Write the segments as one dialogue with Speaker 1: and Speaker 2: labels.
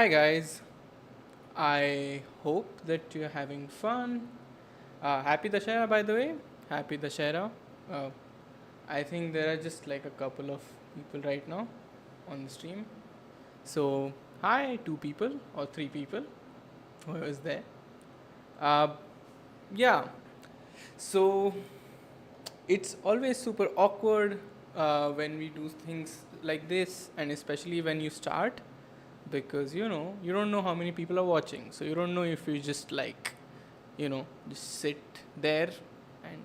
Speaker 1: Hi guys, I hope that you're having fun. Happy Dashera, by the way. Happy Dashera. Uh, I think there are just like a couple of people right now on the stream. So, hi, two people or three people, whoever is there. Uh, yeah, so it's always super awkward when we do things like this, and especially when you start because you don't know how many people are watching, so you don't know if you just just sit there and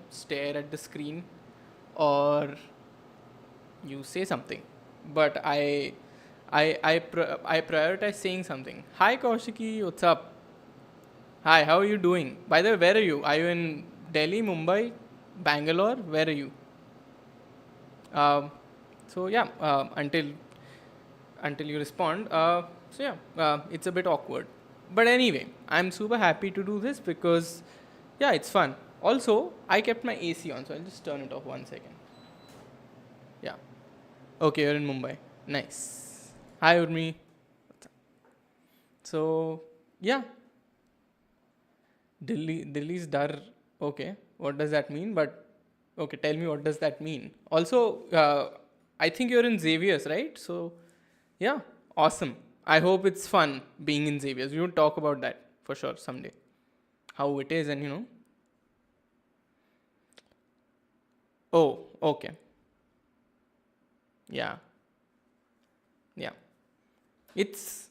Speaker 1: stare at the screen, or you say something. But I prioritize saying something. Hi Kaushiki, what's up? Hi, how are you doing? By the way, where are you? Are you in Delhi, Mumbai, Bangalore? Where are you? um, so yeah, until you respond. It's a bit awkward. But anyway, I'm super happy to do this because, yeah, it's fun. Also, I kept my AC on, so I'll just turn it off 1 second. Yeah. Okay, you're in Mumbai. Nice. Hi, Urmi. So, yeah, Delhi's dar. Okay, what does that mean? But okay, tell me what does that mean. Also, I think you're in Xavier's, right? So, yeah, awesome. I hope it's fun being in Xavier's. We will talk about that for sure someday. How it is, and Oh, okay. Yeah, yeah. It's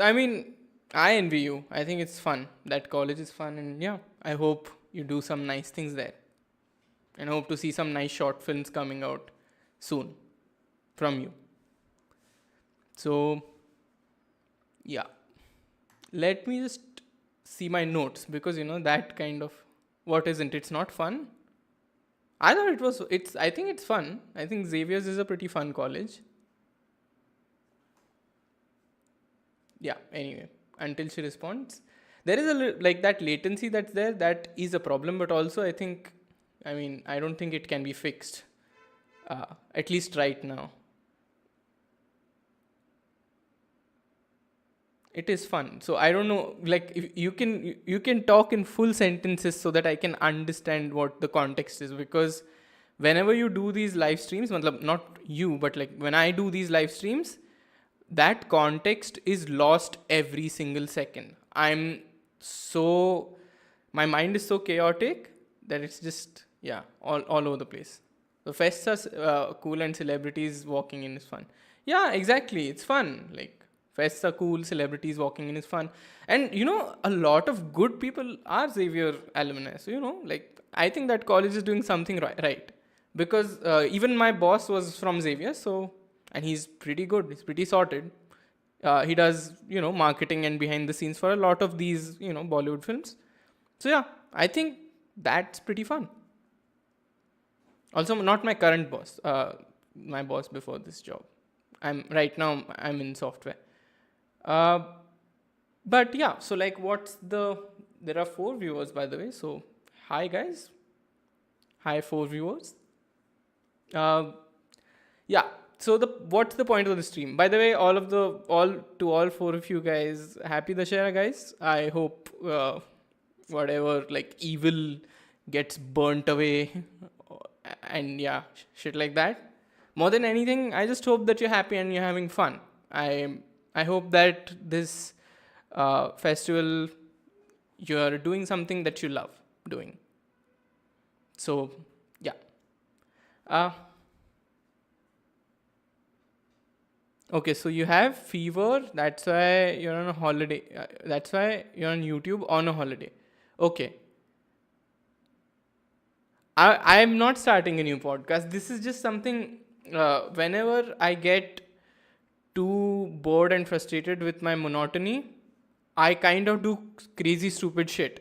Speaker 1: I mean, I envy you. I think it's fun. That college is fun, and yeah, I hope you do some nice things there, and hope to see some nice short films coming out soon from you. So yeah, let me just see my notes because that kind of what isn't it's not fun. I thought it was. It's. I think it's fun. I think Xavier's is a pretty fun college. Yeah. Anyway, until she responds, there is like that latency that's there. That is a problem. But also, I think. I mean, I don't think it can be fixed. At least right now. It is fun. So I don't know. Like, if you can talk in full sentences so that I can understand what the context is, because whenever you do these live streams, not you, but like when I do these live streams, that context is lost every single second. So my mind is so chaotic that it's just, yeah, all over the place. The fests are cool, and celebrities walking in is fun. Yeah, exactly, it's fun. Like, fests are cool, celebrities walking in is fun. And a lot of good people are Xavier alumni, so like, I think that college is doing something right. Because even my boss was from Xavier, so, and he's pretty good, he's pretty sorted. He does marketing and behind the scenes for a lot of these Bollywood films. So yeah, I think that's pretty fun. Also, not my current boss, my boss before this job. I'm in software. uh, but yeah, so like, there are four viewers, by the way. So hi guys, hi, four viewers. uh, yeah, so the what's the point of the stream? By the way, all four of you guys, happy Dashera, guys. I hope whatever, like, evil gets burnt away, and yeah, shit like that. More than anything, I just hope that you're happy and you're having fun. I hope that this festival, you're doing something that you love doing. So yeah. uh, Okay, so you have fever. That's why you're on a holiday. That's why you're on YouTube on a holiday. Okay, I'm not starting a new podcast. This is just something. Whenever I get too bored and frustrated with my monotony, I kind of do crazy stupid shit.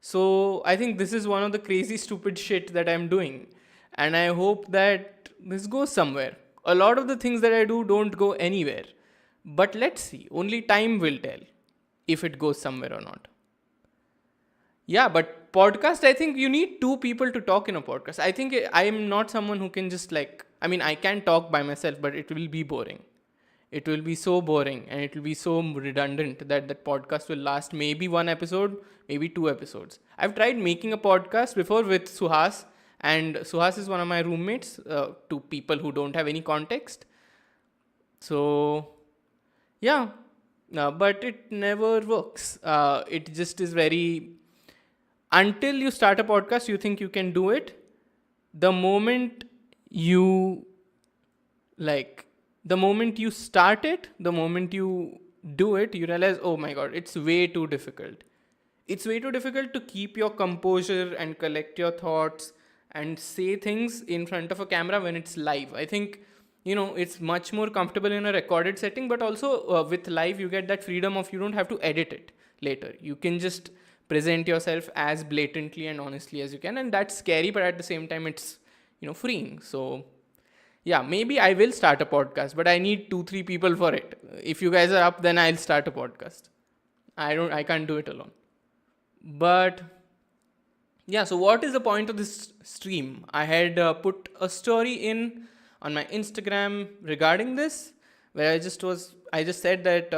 Speaker 1: So I think this is one of the crazy stupid shit that I'm doing, and I hope that this goes somewhere. A lot of the things that I do don't go anywhere, but let's see. Only time will tell if it goes somewhere or not. Yeah, but podcast, I think you need two people to talk in a podcast. I think I am not someone who can just, like, I mean, I can talk by myself, but it will be boring. it will be so boring and it will be so redundant that that podcast will last maybe one episode, maybe two episodes. I've tried making a podcast before with Suhas, and Suhas is one of my roommates, to people who don't have any context. So, yeah, but it never works. It just is very. Until you start a podcast, you think you can do it. The moment you like the moment you start it, the moment you do it, you realize, oh my god, it's way too difficult. It's way too difficult to keep your composure and collect your thoughts and say things in front of a camera when it's live. I think, it's much more comfortable in a recorded setting, but also with live, you get that freedom of, you don't have to edit it later. You can just present yourself as blatantly and honestly as you can, and that's scary, but at the same time, it's, freeing. So, yeah, maybe I will start a podcast, but I need 2-3 people for it. If you guys are up, then I'll start a podcast. I can't do it alone. But yeah, so what is the point of this stream? I had put a story in on my Instagram regarding this, where I just said that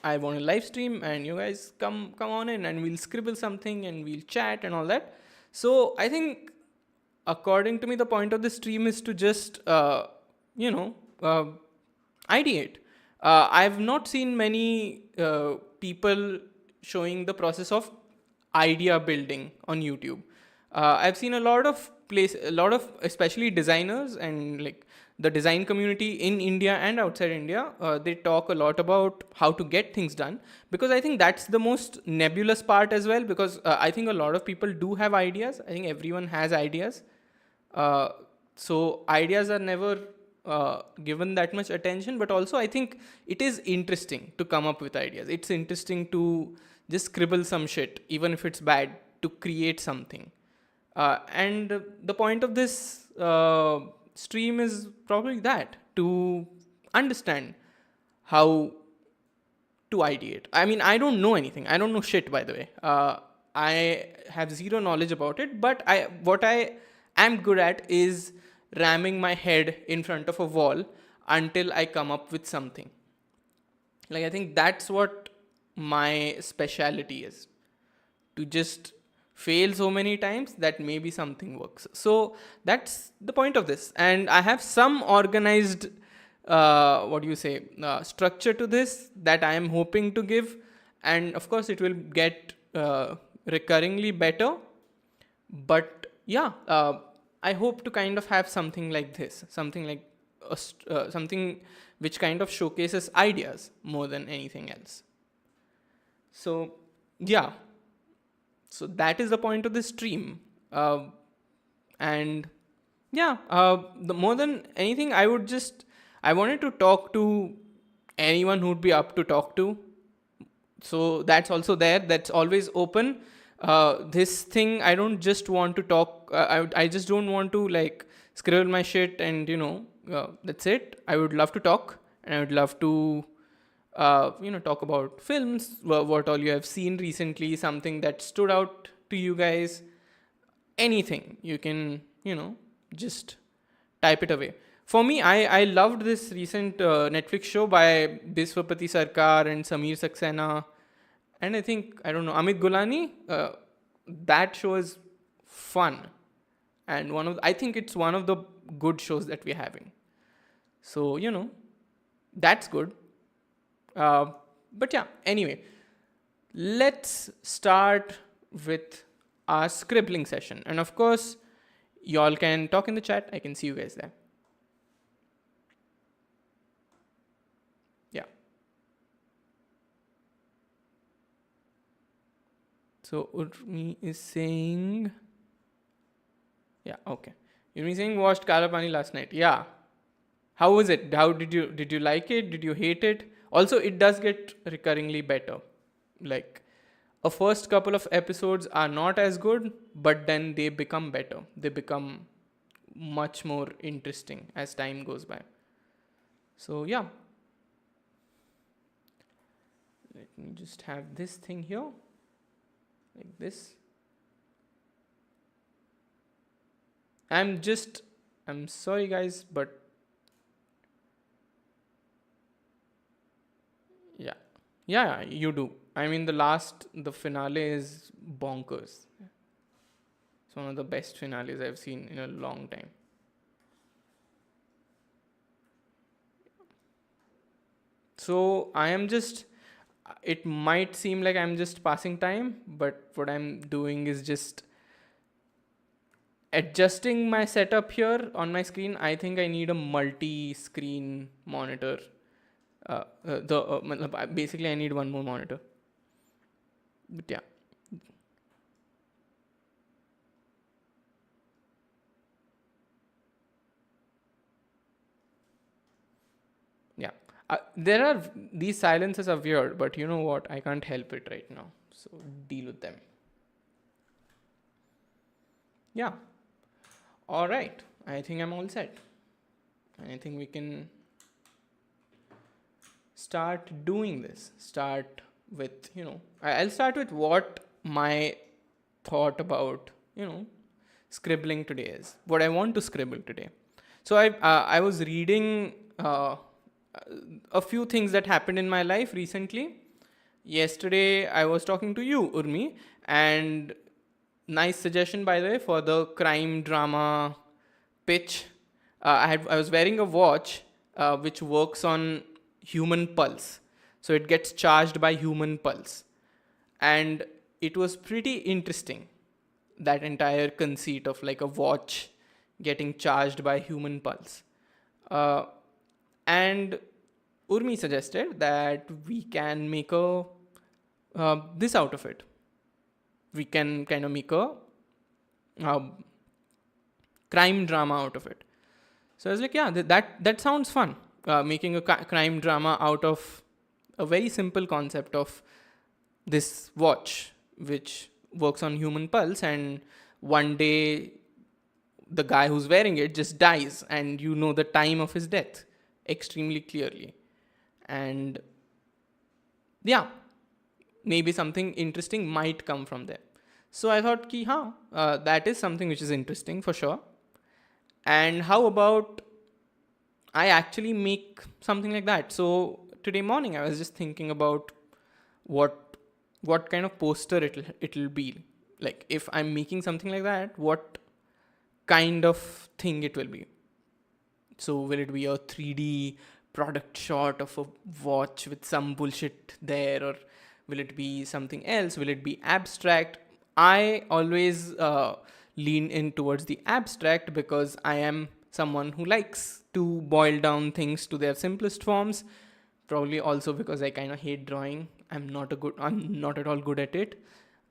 Speaker 1: I want a live stream and you guys come on in and we'll scribble something and we'll chat and all that. So I think, according to me, the point of this stream is to just ideate. I've not seen many people showing the process of idea building on YouTube. I've seen a lot of especially designers and like the design community in India and outside India. They talk a lot about how to get things done, because I think that's the most nebulous part as well. Because I think a lot of people do have ideas. I think everyone has ideas. So ideas are never given that much attention, but also I think it is interesting to come up with ideas. It's interesting to just scribble some shit, even if it's bad, to create something. And the point of this stream is probably that, to understand how to ideate. I mean, I don't know anything. I don't know shit, by the way. I have zero knowledge about it, but what I am good at is ramming my head in front of a wall until I come up with something. Like, I think that's what my speciality is, to just fail so many times that maybe something works. So that's the point of this. And I have some organized structure to this that I am hoping to give, and of course it will get recurringly better. But yeah, I hope to kind of have something like this, something like something which kind of showcases ideas more than anything else. So yeah, so that is the point of this stream. And yeah, the more than anything, I wanted to talk to anyone who'd be up to talk to. So that's also there. That's always open. This thing, I don't just want to talk. I just don't want to like scribble my shit and that's it. I would love to talk, and I would love to talk about films, what all you have seen recently, something that stood out to you guys, anything. You can just type it away. For me, I loved this recent Netflix show by Biswapati Sarkar and Sameer Saxena, and I think, I don't know, Amit Gulani. That show is fun, and I think it's one of the good shows that we're having. So that's good. But yeah, anyway, let's start with our scribbling session. And of course, y'all can talk in the chat. I can see you guys there. Yeah. So Urmi is saying, yeah, okay. Urmi is saying watched Kala Pani last night. Yeah. How was it? How did you like it? Did you hate it? Also, it does get recurringly better. Like, a first couple of episodes are not as good, but then they become better. They become much more interesting as time goes by. So yeah. Let me just have this thing here. Like this. I'm sorry guys, but Yeah, you do. I mean, the finale is bonkers. It's one of the best finales I've seen in a long time. So I am just, it might seem like I'm just passing time, but what I'm doing is just adjusting my setup here on my screen. I think I need a multi-screen monitor. Basically, I need one more monitor. But yeah, yeah. There are these silences are weird, but you know what? I can't help it right now. So deal with them. Yeah. All right. I think I'm all set. I think we can start doing this. Start with, I'll start with what my thought about, scribbling today is. What I want to scribble today. So I was reading a few things that happened in my life recently. Yesterday I was talking to you, Urmi, and nice suggestion by the way for the crime drama pitch. I was wearing a watch which works on human pulse, so it gets charged by human pulse, and it was pretty interesting, that entire conceit of like a watch getting charged by human pulse. Uh, and Urmi suggested that we can make a this out of it. We can kind of make a uh, crime drama out of it. So I was like, yeah, that sounds fun. Making a crime drama out of a very simple concept of this watch, which works on human pulse, and one day the guy who's wearing it just dies, and you know the time of his death extremely clearly. And yeah, maybe something interesting might come from there. So I thought, that is something which is interesting for sure. And how about I actually make something like that? So today morning I was just thinking about what what kind of poster it'll be. Like if I'm making something like that, what kind of thing it will be. So will it be a 3D product shot of a watch with some bullshit there, or will it be something else? Will it be abstract? I always lean in towards the abstract because I am someone who likes to boil down things to their simplest forms. Probably also because I kind of hate drawing. I'm not at all good at it.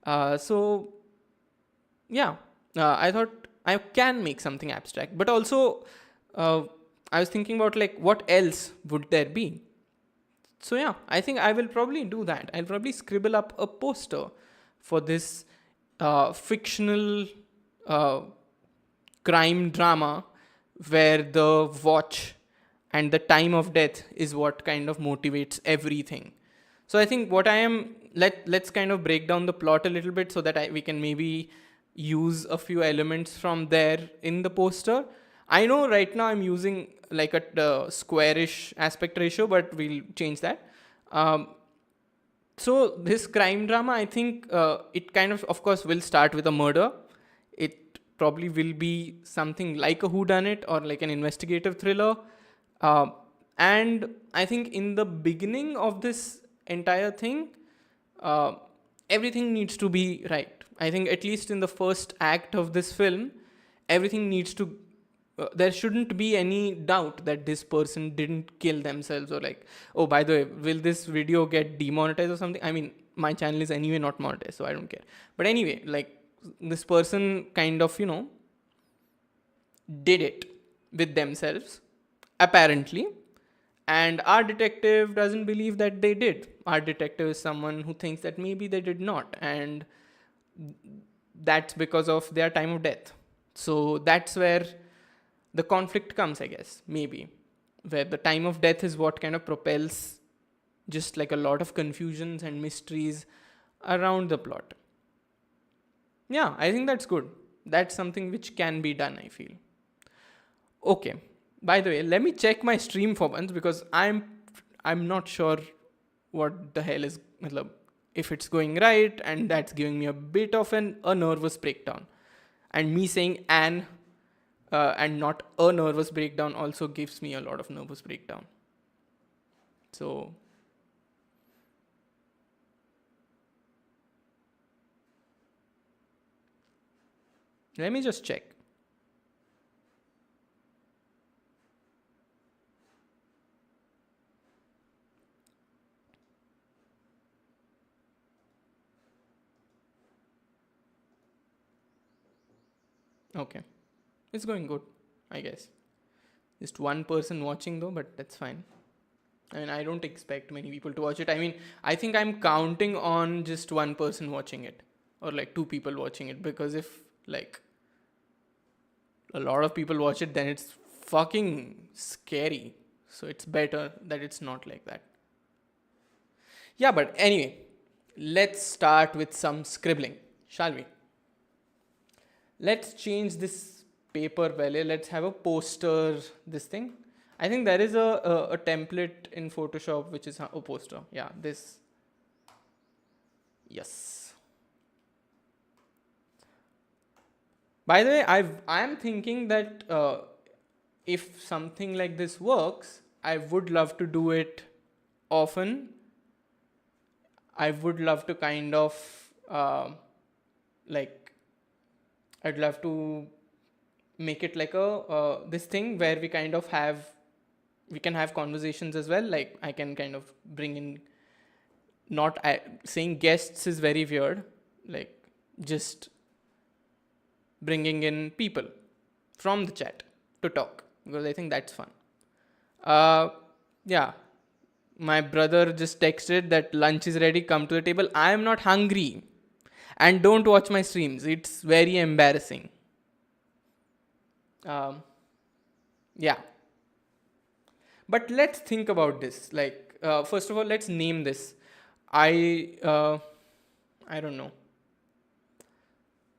Speaker 1: So yeah, I thought I can make something abstract, but also uh, I was thinking about like what else would there be. So yeah, I think I will probably do that. I'll probably scribble up a poster for this fictional uh, crime drama where the watch and the time of death is what kind of motivates everything. So I think what I am let's kind of break down the plot a little bit so that we can maybe use a few elements from there in the poster. I know right now I'm using like a squarish aspect ratio, but we'll change that. Um, so this crime drama, I think it kind of course, will start with a murder. It probably will be something like a whodunit or like an investigative thriller. Uh, and I think in the beginning of this entire thing, uh, everything needs to be right. I think at least in the first act of this film, everything needs to. There shouldn't be any doubt that this person didn't kill themselves, or like, oh, by the way, will this video get demonetized or something? I mean, my channel is anyway not monetized, so I don't care. But anyway, like this person kind of, did it with themselves, apparently. And our detective doesn't believe that they did. Our detective is someone who thinks that maybe they did not. And that's because of their time of death. So that's where the conflict comes, I guess, maybe. Where the time of death is what kind of propels just like a lot of confusions and mysteries around the plot. Yeah, I think that's good. That's something which can be done, I feel. Okay. By the way, let me check my stream for once because I'm not sure what the hell is, matlab, if it's going right, and that's giving me a bit of a nervous breakdown. And me saying and not a nervous breakdown also gives me a lot of nervous breakdown. So let me just check. Okay. It's going good, I guess. Just one person watching though, but that's fine. I mean, I don't expect many people to watch it. I mean, I think I'm counting on just one person watching it, or like two people watching it, because if like a lot of people watch it, then it's fucking scary. So it's better that it's not like that. Yeah, but anyway, let's start with some scribbling, shall we? Let's change this paper value. Let's have a poster, this thing. I think there is a template in Photoshop which is a poster. Yeah, this. Yes. By the way, I am thinking that if something like this works, I would love to do it often. I would love to kind of like, I'd love to make it like a this thing where we kind of we can have conversations as well. Like I can kind of bring in, not saying guests is very weird, like just bringing in people from the chat to talk, because I think that's fun. Yeah, my brother just texted that lunch is ready, come to the table. I am not hungry, and don't watch my streams, it's very embarrassing. Yeah, but let's think about this. Like first of all, let's name this. I don't know.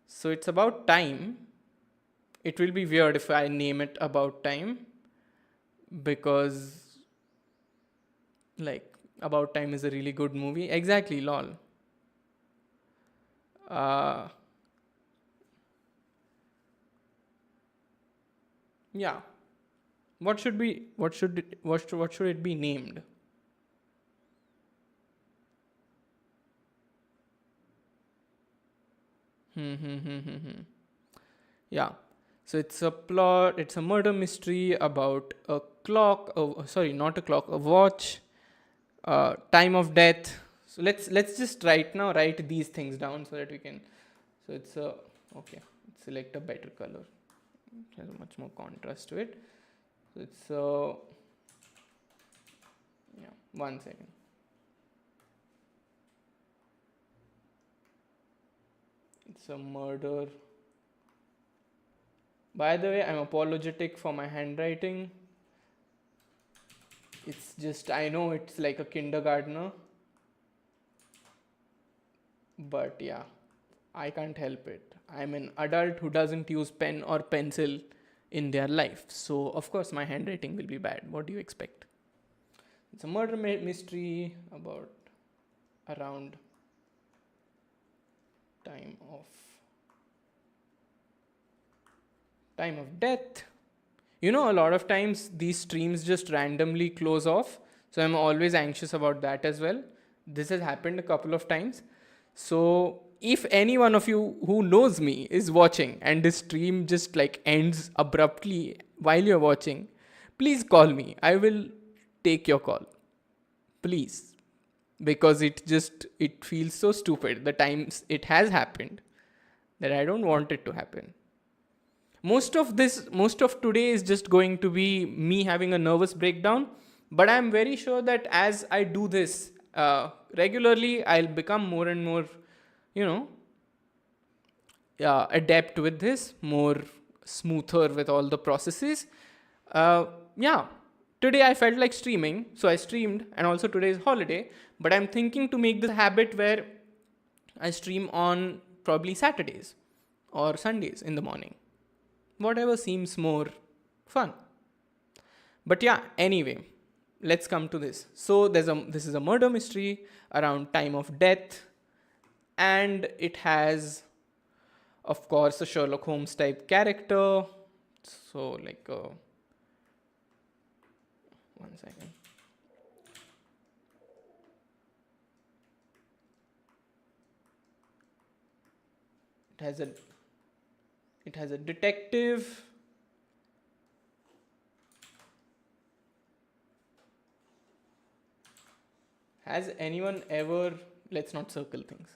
Speaker 1: So it's about time. It will be weird if I name it about time, because like About Time is a really good movie. Exactly, lol. Yeah. What should it be named? Yeah. So it's a murder mystery about a clock, sorry, not a clock, a watch, time of death. So let's just right now write these things down so that we can. So it's okay. Select a better color. It has much more contrast to it. So it's yeah. 1 second. It's a murder. By the way, I'm apologetic for my handwriting. It's just, I know it's like a kindergartner, but yeah, I can't help it. I'm an adult who doesn't use pen or pencil in their life. So, of course, my handwriting will be bad. What do you expect? It's a murder mystery about around time of death. You know, a lot of times these streams just randomly close off. So I'm always anxious about that as well. This has happened a couple of times. So if any one of you who knows me is watching and this stream just like ends abruptly while you're watching, please call me. I will take your call. Please. Because it feels so stupid the times it has happened that I don't want it to happen. Most of today is just going to be me having a nervous breakdown, but I'm very sure that as I do this regularly, I'll become more and more, adept with this, more smoother with all the processes. Yeah, today I felt like streaming, so I streamed, and also today is holiday, but I'm thinking to make this a habit where I stream on probably Saturdays or Sundays in the morning. Whatever seems more fun. But yeah, anyway, let's come to this. So this is a murder mystery around time of death, and it has, of course, a Sherlock Holmes type character. So like, one second. It has a detective. Has anyone ever, let's not circle things.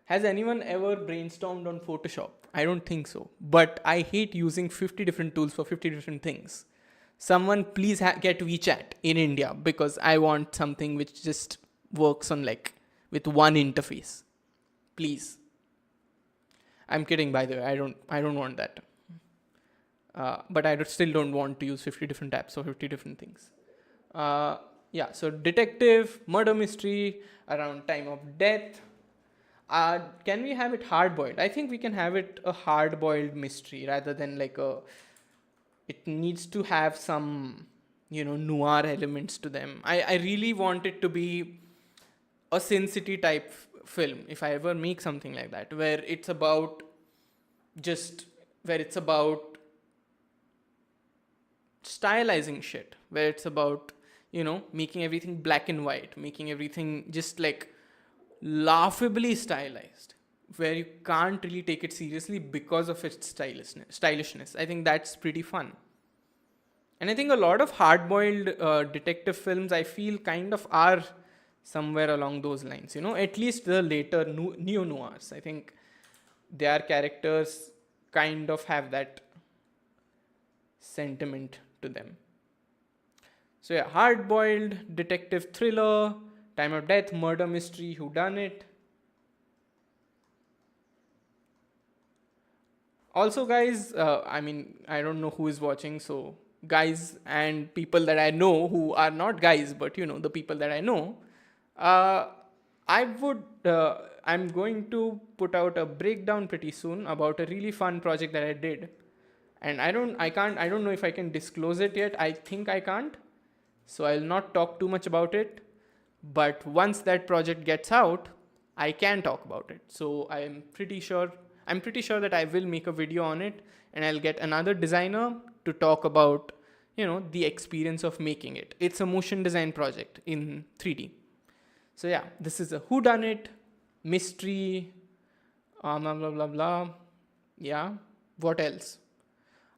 Speaker 1: Has anyone ever brainstormed on Photoshop? I don't think so. But I hate using 50 different tools for 50 different things. Someone please get WeChat in India, because I want something which just works on like with one interface. Please. I'm kidding, by the way. I don't want that. But I still don't want to use 50 different apps for 50 different things. Yeah, so detective, murder mystery, around time of death. Can we have it hard boiled? I think we can have it a hard boiled mystery rather than like a. It needs to have some, noir elements to them. I really want it to be a Sin City type film, if I ever make something like that, where it's about stylizing shit, where it's about, making everything black and white, making everything just like laughably stylized, where you can't really take it seriously because of its stylishness. I think that's pretty fun. And I think a lot of hard-boiled detective films, I feel, kind of are somewhere along those lines. At least the later neo-noirs. I think their characters kind of have that sentiment to them. So yeah, hard-boiled detective thriller, time of death, murder mystery, whodunit. Also, guys, I don't know who is watching, so guys and people that I know who are not guys, but the people that I know, I'm going to put out a breakdown pretty soon about a really fun project that I did, and I don't know if I can disclose it yet. I think I can't, so I'll not talk too much about it. But once that project gets out, I can talk about it. So I'm pretty sure that I will make a video on it, and I'll get another designer to talk about, the experience of making it. It's a motion design project in 3D. So yeah, this is a whodunit, mystery, blah blah blah blah. Yeah, what else?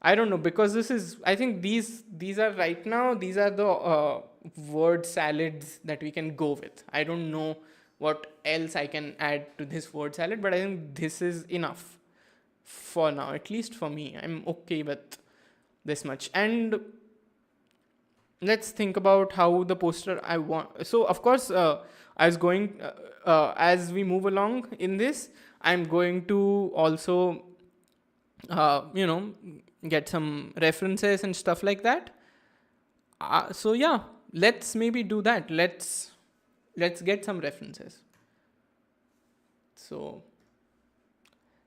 Speaker 1: I don't know, because I think these are right now, these are the word salads that we can go with. I don't know what else I can add to this word salad, but I think this is enough for now, at least for me. I'm okay with this much. And let's think about how the poster I want. So of course, as we move along in this, I'm going to also, get some references and stuff like that. So yeah, let's maybe do that. Let's get some references. So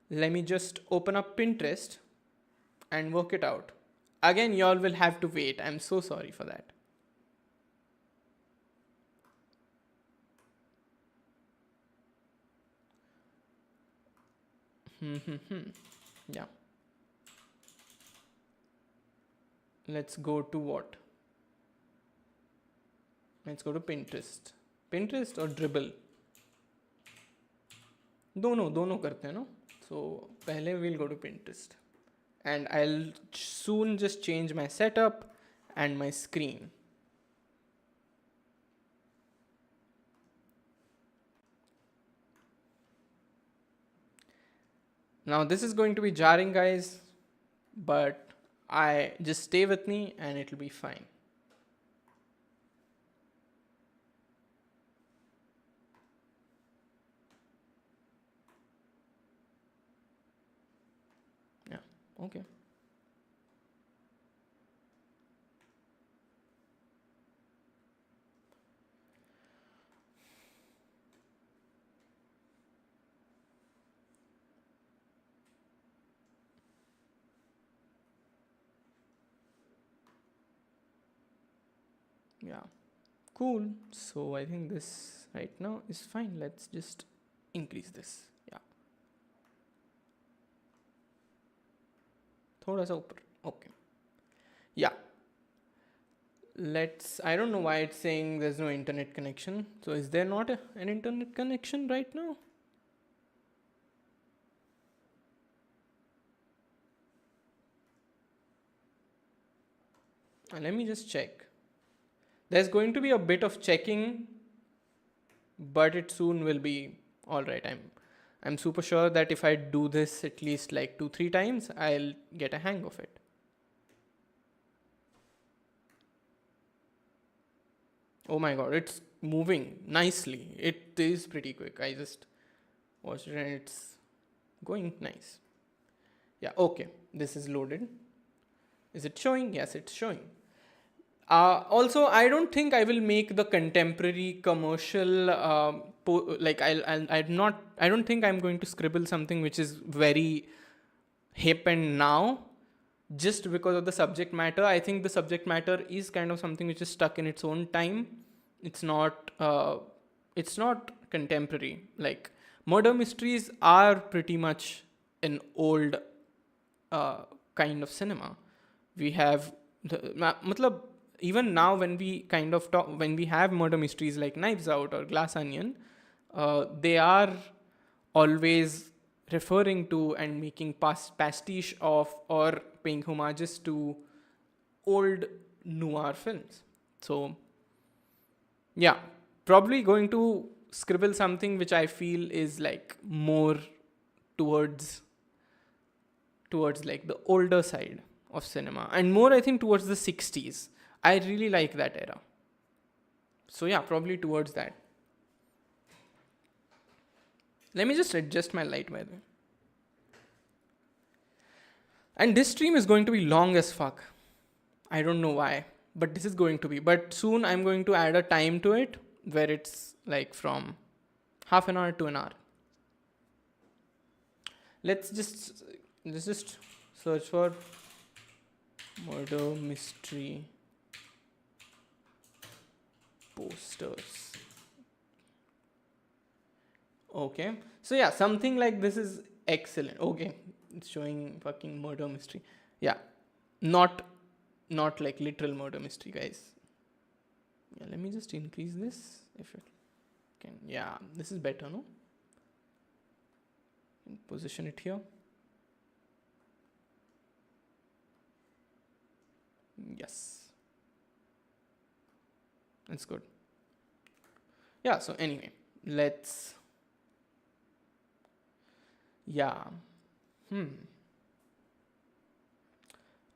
Speaker 1: let me just open up Pinterest and work it out. Again, y'all will have to wait. I'm so sorry for that. Yeah. Let's go to what? Let's go to Pinterest. Pinterest or Dribble? दोनों करते हैं ना. So पहले we'll go to Pinterest, and I'll soon just change my setup and my screen. Now this is going to be jarring, guys, but I just stay with me and it'll be fine. Yeah, okay. Yeah. Cool. So I think this right now is fine. Let's just increase this. Yeah. थोड़ा सा ऊपर. Okay. Yeah. I don't know why it's saying there's no internet connection. So is there not an internet connection right now? Let me just check. There's going to be a bit of checking, but it soon will be all right. I'm super sure that if I do this at least like 2-3 times, I'll get a hang of it. Oh my god, it's moving nicely. It is pretty quick. I just watched it and it's going nice. Yeah, okay. This is loaded. Is it showing? Yes, it's showing. Also, I don't think I will make the contemporary commercial. I don't think I'm going to scribble something which is very hip and now, just because of the subject matter. I think the subject matter is kind of something which is stuck in its own time. It's not contemporary. Like murder mysteries are pretty much an old kind of cinema. We have even now when we kind of talk, when we have murder mysteries like Knives Out or Glass Onion, they are always referring to and making pastiche of or paying homages to old noir films. So yeah, probably going to scribble something which I feel is like more towards like the older side of cinema, and more I think towards the 60s. I really like that era. So yeah, probably towards that. Let me just adjust my light by the way. And this stream is going to be long as fuck. I don't know why, but this is going to be. But soon I'm going to add a time to it where it's like from half an hour to an hour. Let's just search for murder mystery posters. Okay, so yeah, something like this is excellent. Okay, it's showing fucking murder mystery. Yeah, not like literal murder mystery, guys. Yeah, let me just increase this if it can. Yeah, this is better, no? Position it here. Yes, that's good. Yeah, so anyway, let's. Yeah.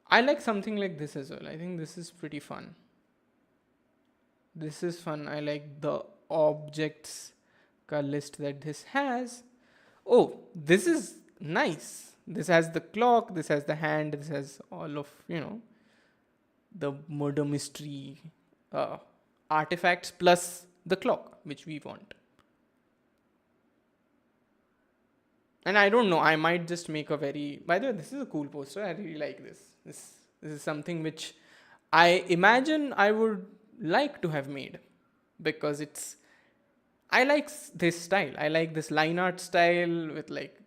Speaker 1: I like something like this as well. I think this is pretty fun. This is fun. I like the objects list that this has. Oh, this is nice. This has the clock, this has the hand, this has all of, the murder mystery artifacts plus the clock, which we want. And I don't know, I might just make a very... By the way, this is a cool poster. I really like this. This is something which I imagine I would like to have made, because I like this style. I like this line art style with like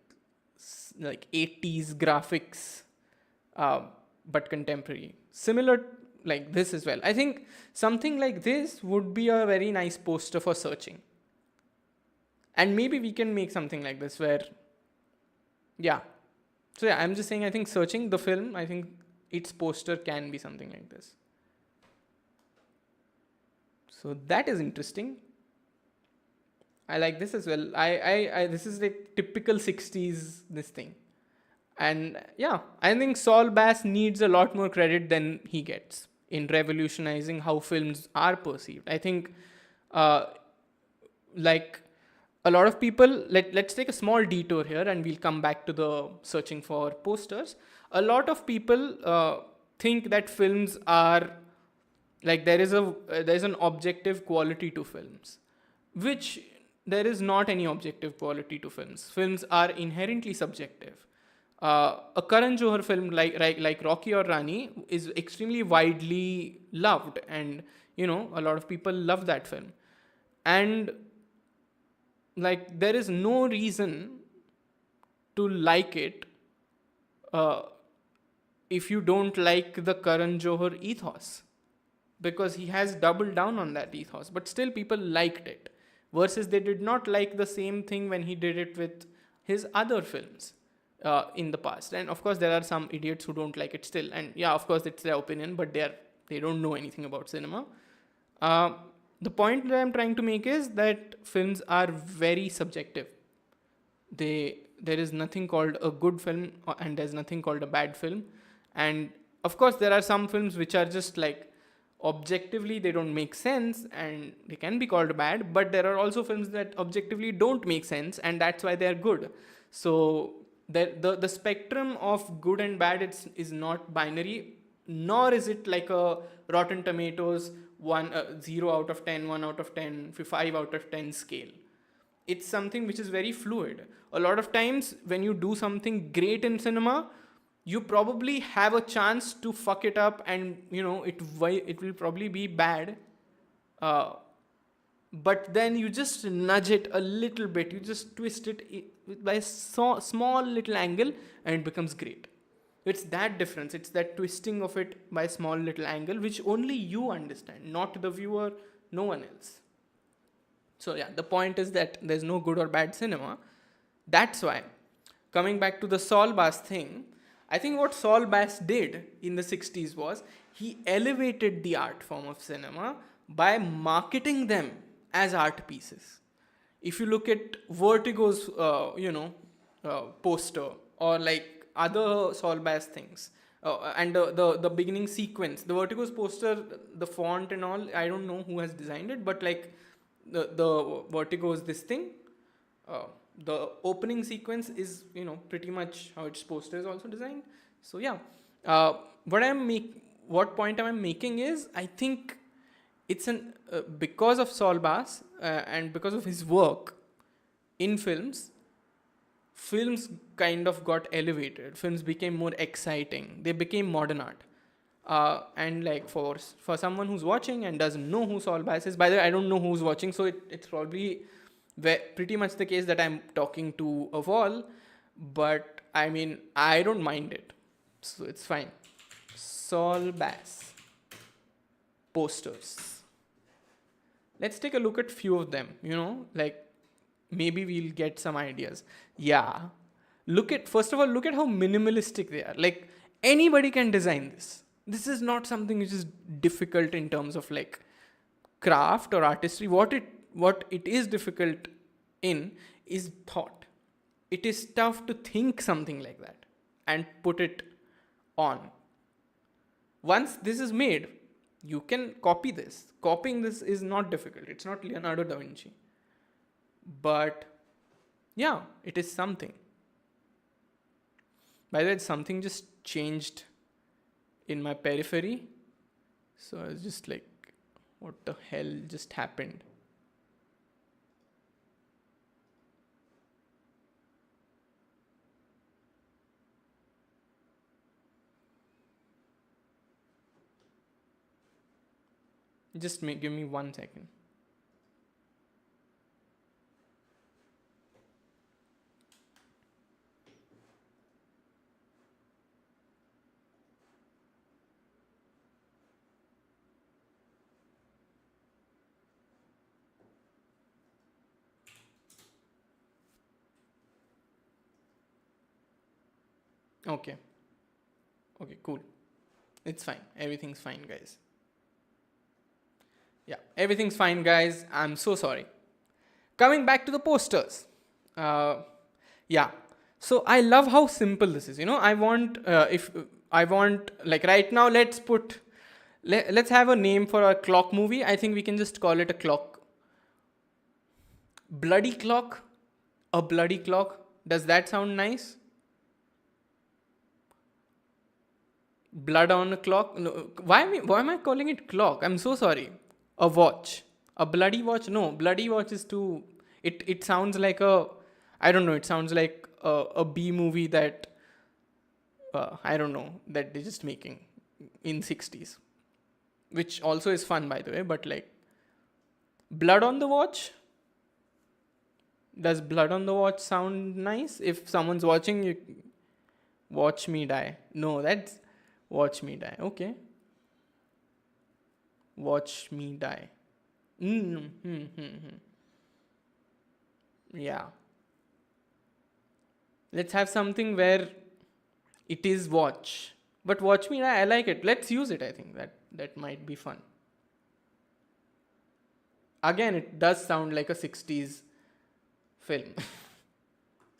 Speaker 1: 80s graphics, but contemporary. Similar like this as well. I think something like this would be a very nice poster for searching. And maybe we can make something like this where... Yeah. So yeah, I'm just saying, I think searching the film, I think its poster can be something like this. So that is interesting. I like this as well. I this is like typical 60s, this thing. And yeah, I think Saul Bass needs a lot more credit than he gets in revolutionizing how films are perceived. I think like a lot of people, let's take a small detour here and we'll come back to the searching for posters. A lot of people think that films are like there's an objective quality to films, which there is not any objective quality to films. Films are inherently subjective. A Karan Johar film like Rocky or Rani is extremely widely loved, and a lot of people love that film. And like, there is no reason to like it uh, if you don't like the Karan Johar ethos, because he has doubled down on that ethos, but still people liked it, versus they did not like the same thing when he did it with his other films in the past. And of course there are some idiots who don't like it still, and yeah, of course it's their opinion, but they don't know anything about cinema. uh, the point that I'm trying to make is that films are very subjective. There is nothing called a good film, and there's nothing called a bad film. And of course there are some films which are just like, objectively they don't make sense and they can be called bad, but there are also films that objectively don't make sense and that's why they are good. So the spectrum of good and bad is not binary, nor is it like a Rotten Tomatoes 0 out of 10, 1 out of 10, 5 out of 10 scale. It's something which is very fluid. A lot of times when you do something great in cinema, you probably have a chance to fuck it up, and it will probably be bad, but then you just nudge it a little bit, you just twist it by a small little angle, and it becomes great. It's that difference, it's that twisting of it by a small little angle, which only you understand, not the viewer, no one else. So yeah, the point is that there's no good or bad cinema. That's why, coming back to the Saul Bass thing, I think what Saul Bass did in the 60s was he elevated the art form of cinema by marketing them as art pieces. If you look at Vertigo's, poster, or like other Saul Bass things, and the beginning sequence, the Vertigo's poster, the font and all, I don't know who has designed it, but like the Vertigo's this thing, the opening sequence is pretty much how its poster is also designed. So yeah, what point am I making is, I think it's because of Saul Bass and because of his work in films kind of got elevated. Films became more exciting, they became modern art. And like for someone who's watching and doesn't know who Saul Bass is, by the way, I don't know who's watching, so it's probably pretty much the case that I'm talking to a wall, but I mean, I don't mind it, so it's fine. Saul Bass posters. Let's take a look at few of them, like maybe we'll get some ideas. Yeah, first of all, look at how minimalistic they are. Like, anybody can design this. This is not something which is difficult in terms of like craft or artistry. What it is difficult in is thought. It is tough to think something like that and put it on. Once this is made, you can copy this. Copying this is not difficult. It's not Leonardo da Vinci. But yeah, it is something. By the way, something just changed in my periphery. So I was just like, what the hell just happened? Just give me 1 second. Okay, cool. It's fine. Everything's fine, guys. Yeah, everything's fine, guys. I'm so sorry. Coming back to the posters. Yeah. So I love how simple this is. I want, like right now, let's have a name for a clock movie. I think we can just call it a clock. Bloody clock. A bloody clock. Does that sound nice? Blood on a clock? No, why am I calling it clock? I'm so sorry. A watch. A bloody watch? No, bloody watch is too... It sounds like I don't know, it sounds like a B movie that... I don't know, that they're just making in 60s. which also is fun, by the way. But like, blood on the watch. Does blood on the watch sound nice? If someone's watching, you watch me die. No, that's watch me die. Okay. Watch me die. Yeah. Let's have something where it is watch. But watch me die, I like it. Let's use it, I think. That might be fun. Again, it does sound like a 60s film.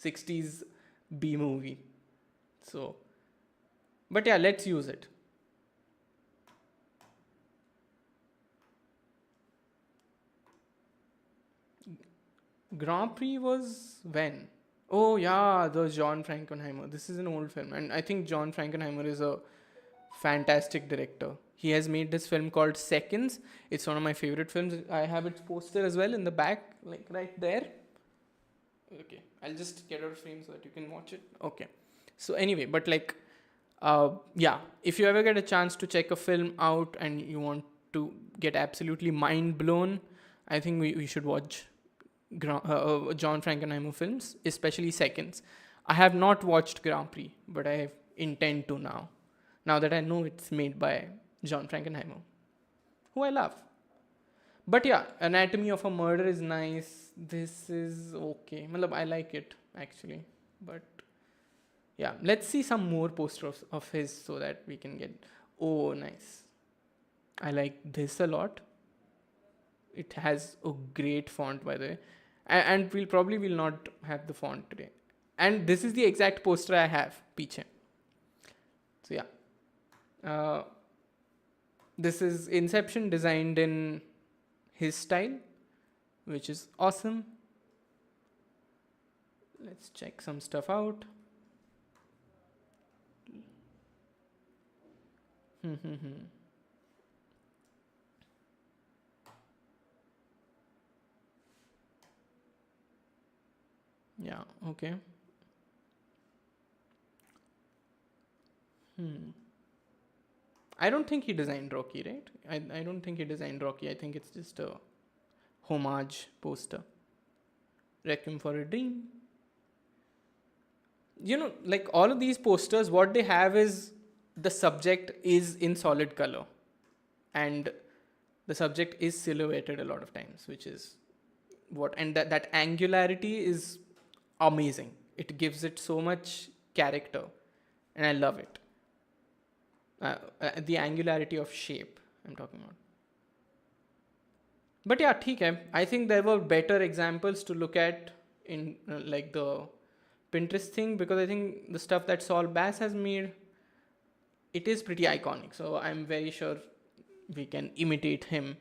Speaker 1: 60s B movie. So, but yeah, let's use it. Grand Prix was when? Oh yeah, the John Frankenheimer. This is an old film, and I think John Frankenheimer is a fantastic director. He has made this film called Seconds. It's one of my favorite films. I have its poster as well in the back, like right there. Okay, I'll just get out of frame so that you can watch it. Okay. So anyway, but like, yeah, if you ever get a chance to check a film out and you want to get absolutely mind blown, I think we should watch John Frankenheimer films, especially Seconds. I have not watched Grand Prix, but I intend to now. Now that I know it's made by John Frankenheimer, who I love. But yeah, Anatomy of a Murder is nice. This is okay. I like it actually. But yeah, let's see some more posters of his so that we can get. Oh, nice. I like this a lot. It has a great font, by the way. And we'll probably will not have the font today. And this is the exact poster I have, Piche. So yeah. This is Inception designed in his style, which is awesome. Let's check some stuff out. Yeah, okay. I don't think he designed Rocky, right? I don't think he designed Rocky. I think it's just a homage poster. Requiem for a Dream. Like all of these posters, what they have is the subject is in solid color. And the subject is silhouetted a lot of times, which is and that angularity is amazing. It gives it so much character, and I love it. The angularity of shape I'm talking about. But yeah, theek I think there were better examples to look at in like the Pinterest thing, because I think the stuff that Saul Bass has made, it is pretty iconic. So I'm very sure we can imitate him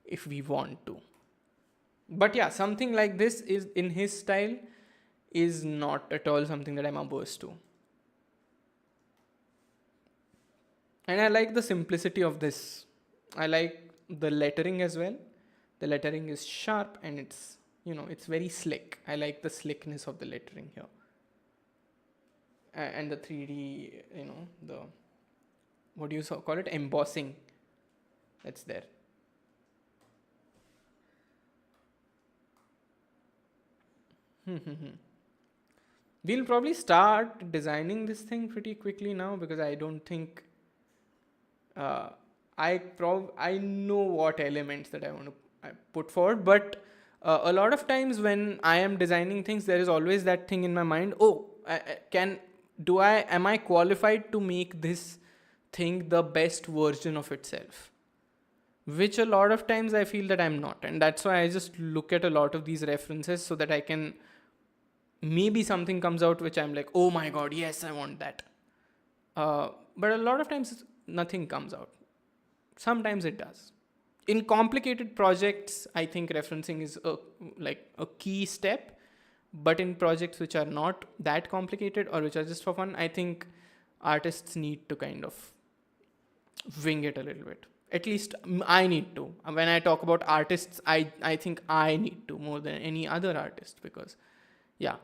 Speaker 1: if we want to. But yeah, something like this is in his style is not at all something that I'm averse to. And I like the simplicity of this. I like the lettering as well. The lettering is sharp and it's, it's very slick. I like the slickness of the lettering here. And the 3D, the, what do you call it? Embossing. That's there. We'll probably start designing this thing pretty quickly now, because I don't think I know what elements that I want to put forward, but a lot of times when I am designing things, there is always that thing in my mind. Oh, am I qualified to make this thing the best version of itself? Which a lot of times I feel that I'm not, and that's why I just look at a lot of these references so that I can, maybe something comes out which I'm like, oh my god, yes, I want that. But a lot of times nothing comes out. Sometimes it does. In complicated projects, I think referencing is a key step. But in projects which are not that complicated or which are just for fun, I think artists need to kind of wing it a little bit. At least I need to. When I talk about artists, I think I need to more than any other artist, because, yeah,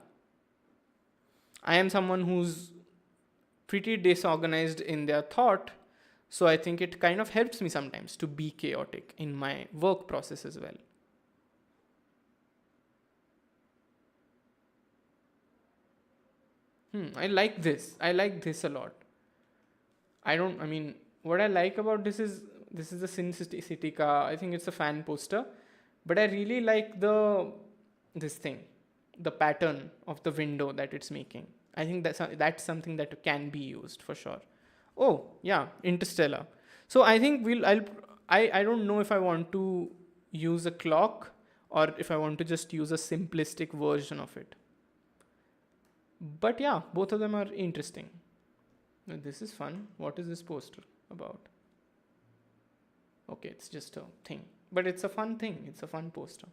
Speaker 1: I am someone who's pretty disorganized in their thought, So I think it kind of helps me sometimes to be chaotic in my work process as well. I like this. I like this a lot. I mean, what I like about this is the Sin City ka. I think it's a fan poster, but I really like this thing, the pattern of the window that it's making. I think that's something that can be used for sure. Oh yeah, Interstellar. So I think I don't know if I want to use a clock or if I want to just use a simplistic version of it. But yeah, both of them are interesting. This is fun. What is this poster about? Okay, it's just a thing. But it's a fun thing. It's a fun poster.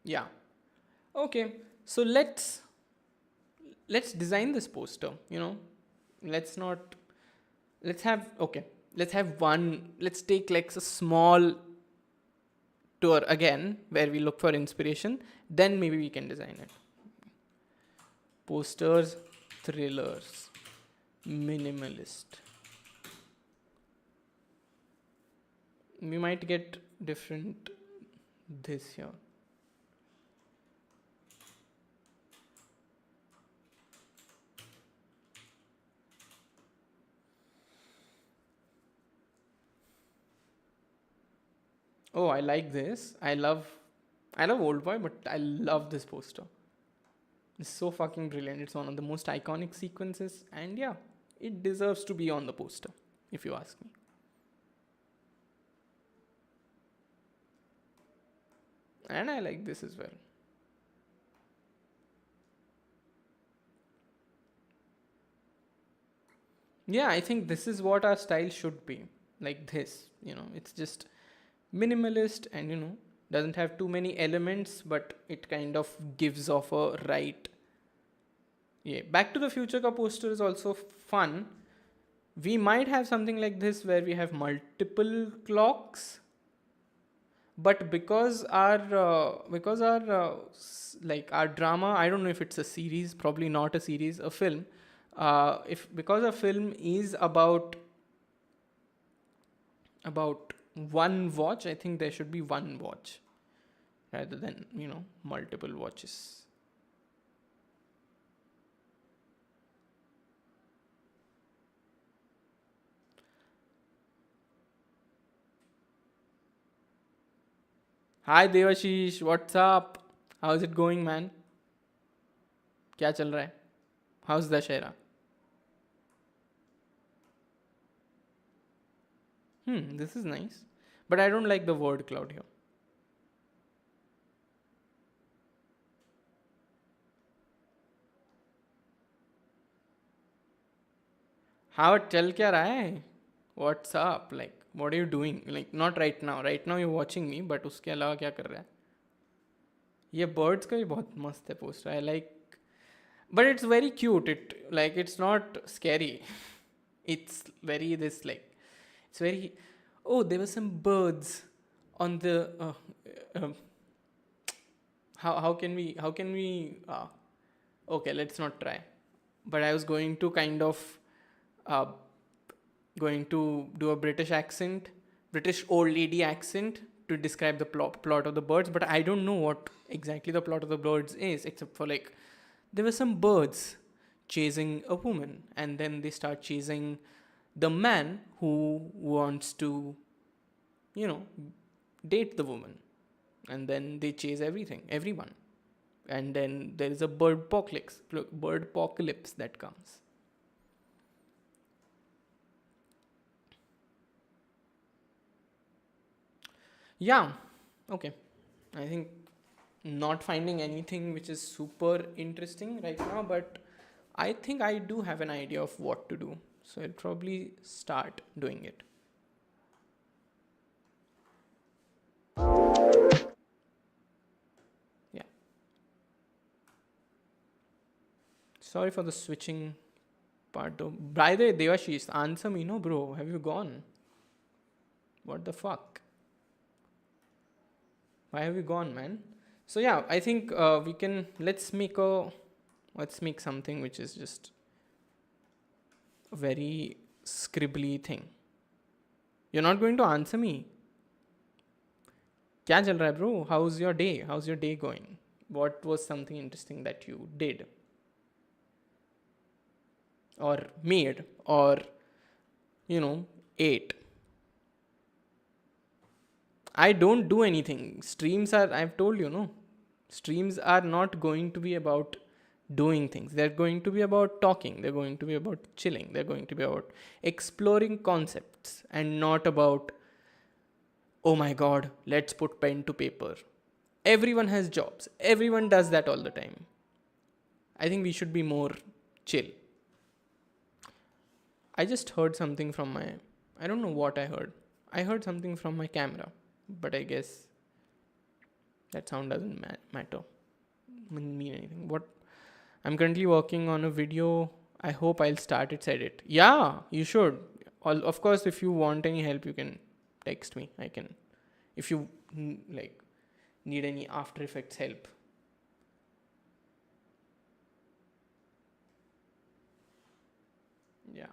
Speaker 1: Yeah. Okay. So let's design this poster, Let's not let's have okay. Let's take like a small tour again where we look for inspiration, then maybe we can design it. Posters, thrillers, minimalist. We might get different this here. Oh, I like this. I love Old Boy, but I love this poster. It's so fucking brilliant. It's one of the most iconic sequences, and yeah, it deserves to be on the poster, if you ask me. And I like this as well. Yeah, I think this is what our style should be. Like this, it's just minimalist and, doesn't have too many elements, but it kind of gives off a right. Yeah, Back to the Future ka poster is also fun. We might have something like this where we have multiple clocks, but because our like our drama, I don't know if it's a series, probably not a series, a film. If because a film is about one watch, I think there should be one watch rather than multiple watches. Hi Devashish, what's up? How's it going, man? क्या चल रहा है? How's Dashera? This is nice, but I don't like the word cloud here. How चल क्या रहा है? What's up? Like, what are you doing? Like, not right now. Right now you're watching me, but उसके अलावा क्या कर रहा है? ये birds का भी बहुत मस्त है poster. I like, but it's very cute. It's not scary. It's very this like, it's very. Oh, there were some birds on the. How can we? Okay, let's not try. But I was going to kind of uh, going to do a British old lady accent to describe the plot of the birds, but I don't know what exactly the plot of the birds is, except for like there were some birds chasing a woman, and then they start chasing the man who wants to, date the woman, and then they chase everyone, and then there is a bird apocalypse that comes. Yeah, okay. I think not finding anything which is super interesting right now, but I think I do have an idea of what to do. So I'll probably start doing it. Yeah. Sorry for the switching part though. By the way, Devashish, answer me, no, bro. Have you gone? What the fuck? Why have you gone, man? So yeah, I think we can, let's make something which is just a very scribbly thing. You're not going to answer me. क्या चल रहा है bro? How's your day? How's your day going? What was something interesting that you did or made or ate? I don't do anything. Streams are, I've told you, no. Streams are not going to be about doing things. They're going to be about talking. They're going to be about chilling. They're going to be about exploring concepts and not about, oh my god, let's put pen to paper. Everyone has jobs. Everyone does that all the time. I think we should be more chill. I just heard something from my, I don't know what I heard. I heard something from my camera, but I guess that sound doesn't matter. Doesn't mean anything. What? I'm currently working on a video. I hope I'll start its edit. Yeah, you should. Of course, if you want any help, you can text me. I can. If you need any After Effects help. Yeah.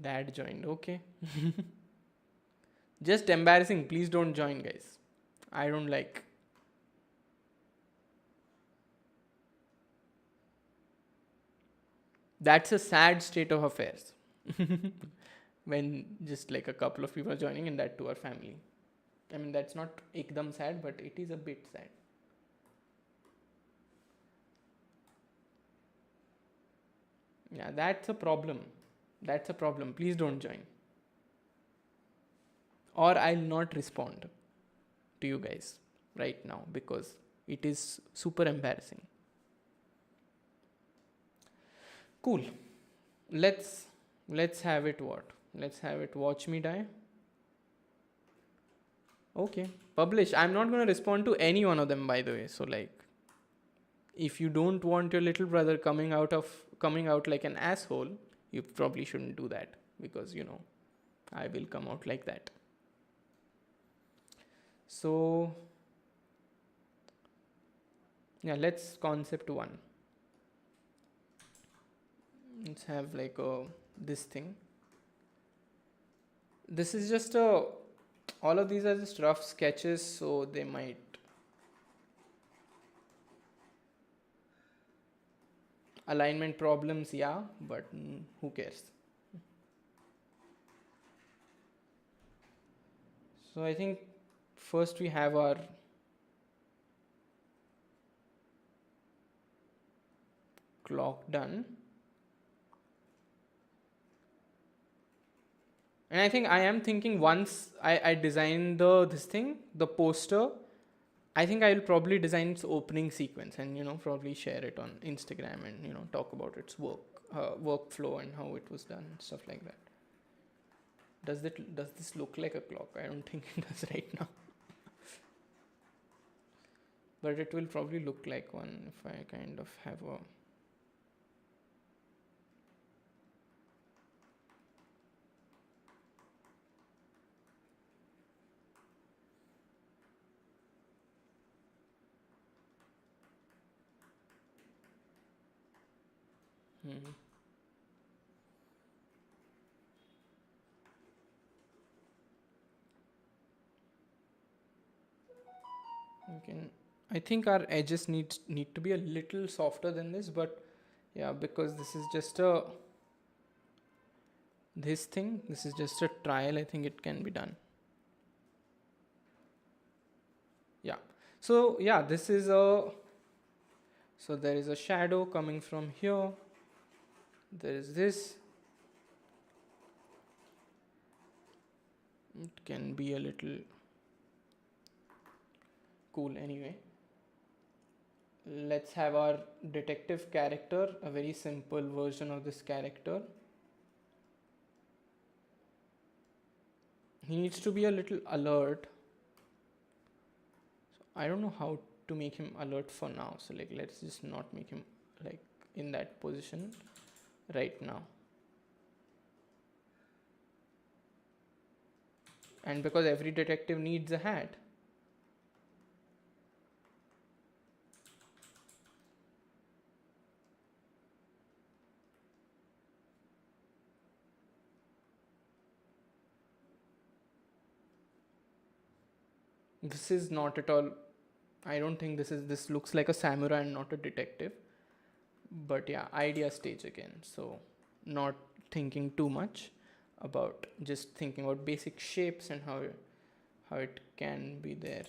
Speaker 1: Dad joined. Okay. Just embarrassing. Please don't join, guys. I don't like. That's a sad state of affairs. When just like a couple of people are joining and that to our family. I mean, that's not ekdam sad, but it is a bit sad. Yeah, that's a problem. That's a problem. Please don't join. Or I'll not respond to you guys right now because it is super embarrassing. Cool. Let's have it what? Let's have it watch me die. Okay. Publish. I'm not going to respond to any one of them, by the way. So if you don't want your little brother coming out like an asshole, you probably shouldn't do that because I will come out like that. So yeah, let's concept 1. Let's have this thing. This is just all of these are just rough sketches, so they might alignment problems, yeah, but who cares? So I think first we have our clock done. And I think I am thinking once I design the poster, I think I will probably design its opening sequence and probably share it on Instagram and talk about its workflow and how it was done and stuff like that. Does this look like a clock? I don't think it does right now. But it will probably look like one if I kind of have a I think our edges need to be a little softer than this, but yeah, because this is just this is just a trial. I think it can be done. Yeah. So yeah, this is so there is a shadow coming from here. There is this. It can be a little cool anyway. Let's have our detective character, a very simple version of this character. He needs to be a little alert. So I don't know how to make him alert for now. So let's just not make him in that position right now. And because every detective needs a hat, This is not at all. I don't think this looks like a samurai and not a detective. But yeah, idea stage again. So not thinking too much about, just thinking about basic shapes and how it can be there.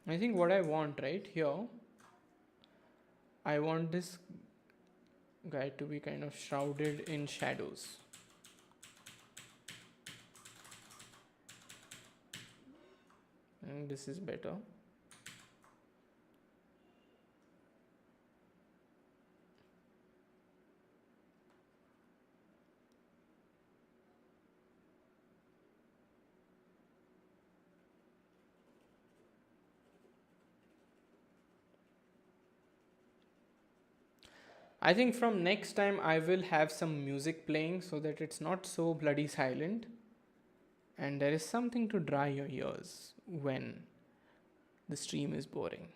Speaker 1: I think what I want right here, I want this guy to be kind of shrouded in shadows. And this is better. I think from next time I will have some music playing so that it's not so bloody silent and there is something to dry your ears when the stream is boring.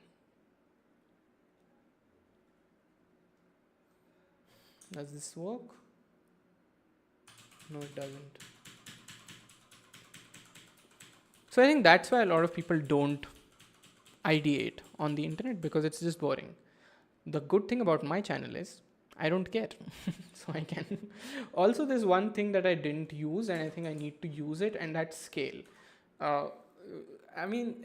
Speaker 1: Does this work? No, it doesn't. So I think that's why a lot of people don't ideate on the internet, because it's just boring. The good thing about my channel is I don't care. So I can. Also, there's one thing that I didn't use and I think I need to use it, and that's scale. Uh, I mean,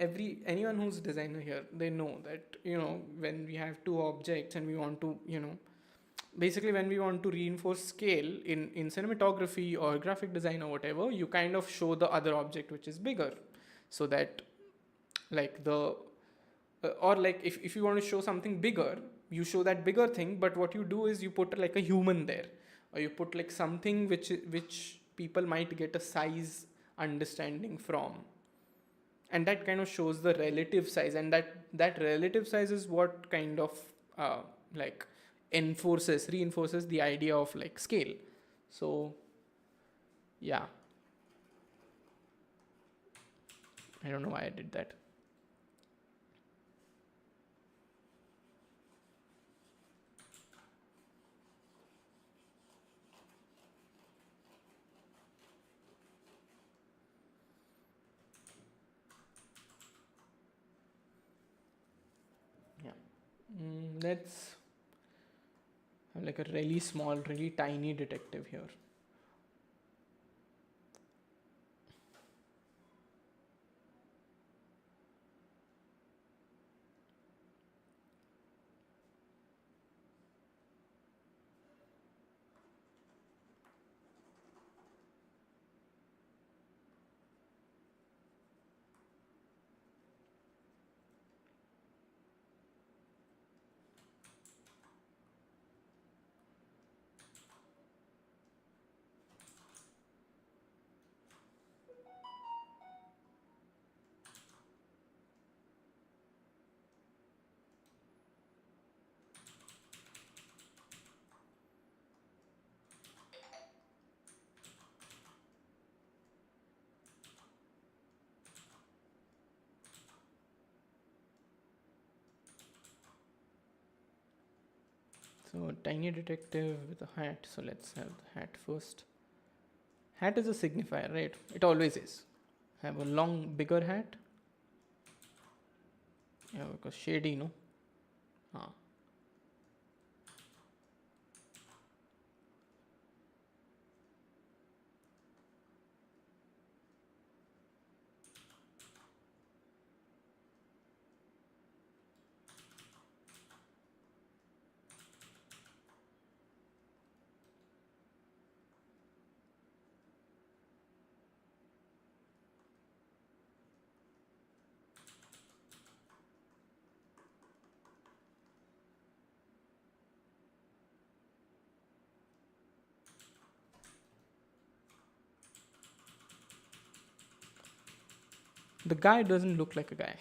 Speaker 1: anyone who's a designer here, they know that, when we have two objects and we want to, basically when we want to reinforce scale in cinematography or graphic design or whatever, you kind of show the other object which is bigger, so that like or like if you want to show something bigger, you show that bigger thing, but what you do is you put like a human there, or you put like something which people might get a size understanding from, and that kind of shows the relative size, and that relative size is what kind of like reinforces the idea of like scale. So yeah, I don't know why I did that. Yeah. Let's have like a really small, really tiny detective here. So tiny detective with a hat. So let's have the hat first. Hat is a signifier, right? It always is. Have a long, bigger hat. Yeah, because shady, no? Ah. The guy doesn't look like a guy.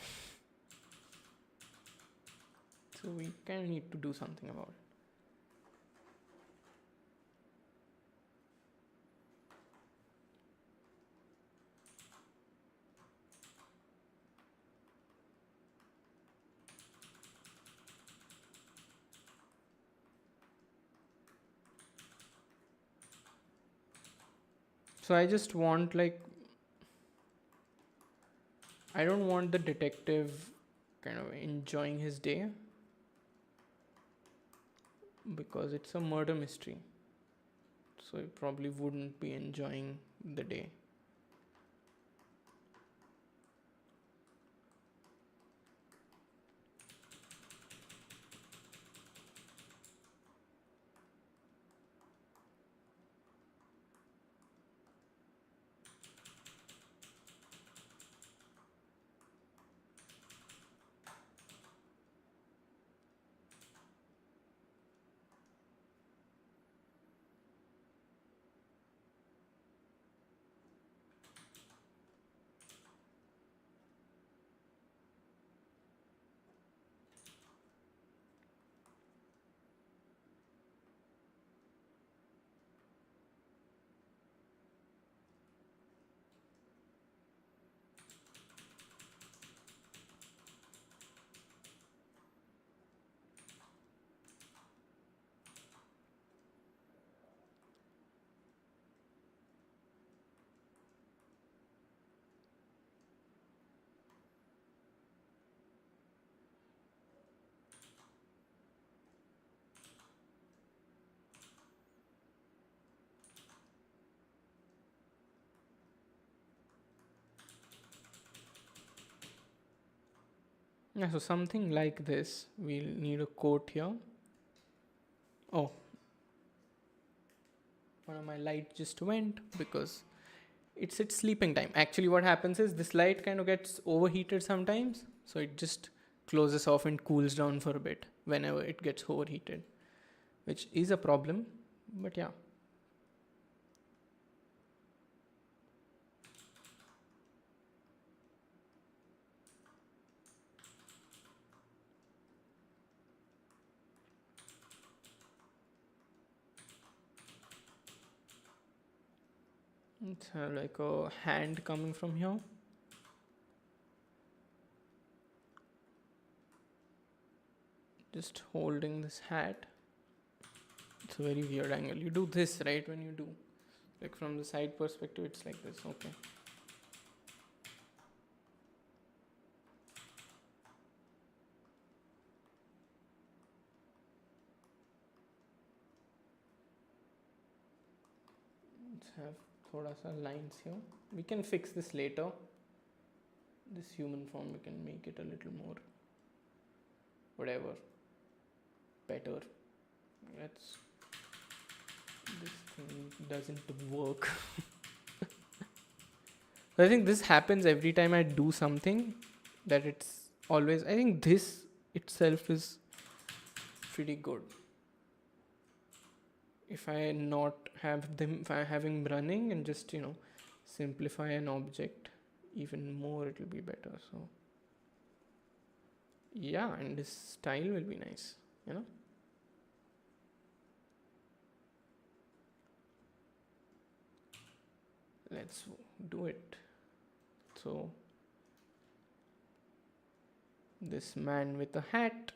Speaker 1: So we kind of need to do something about it. So I just want I don't want the detective kind of enjoying his day, because it's a murder mystery. So he probably wouldn't be enjoying the day. Yeah, so something like this. We'll need a quote here. Oh, one of my light just went because it's its sleeping time. Actually, what happens is this light kind of gets overheated sometimes, so it just closes off and cools down for a bit whenever it gets overheated, which is a problem. But yeah. It's like a hand coming from here. Just holding this hat. It's a very weird angle. You do this, right? When you do, like from the side perspective, it's like this. Okay. Let's have thoda sa lines here. We can fix this later. This human form, we can make it a little more whatever, better. Let's, this thing doesn't work. I think this happens every time I do something, that it's always, I think this itself is pretty good. If I not have them, if I have him running and just simplify an object even more, it will be better. So yeah, and this style will be nice, let's do it. So this man with a hat.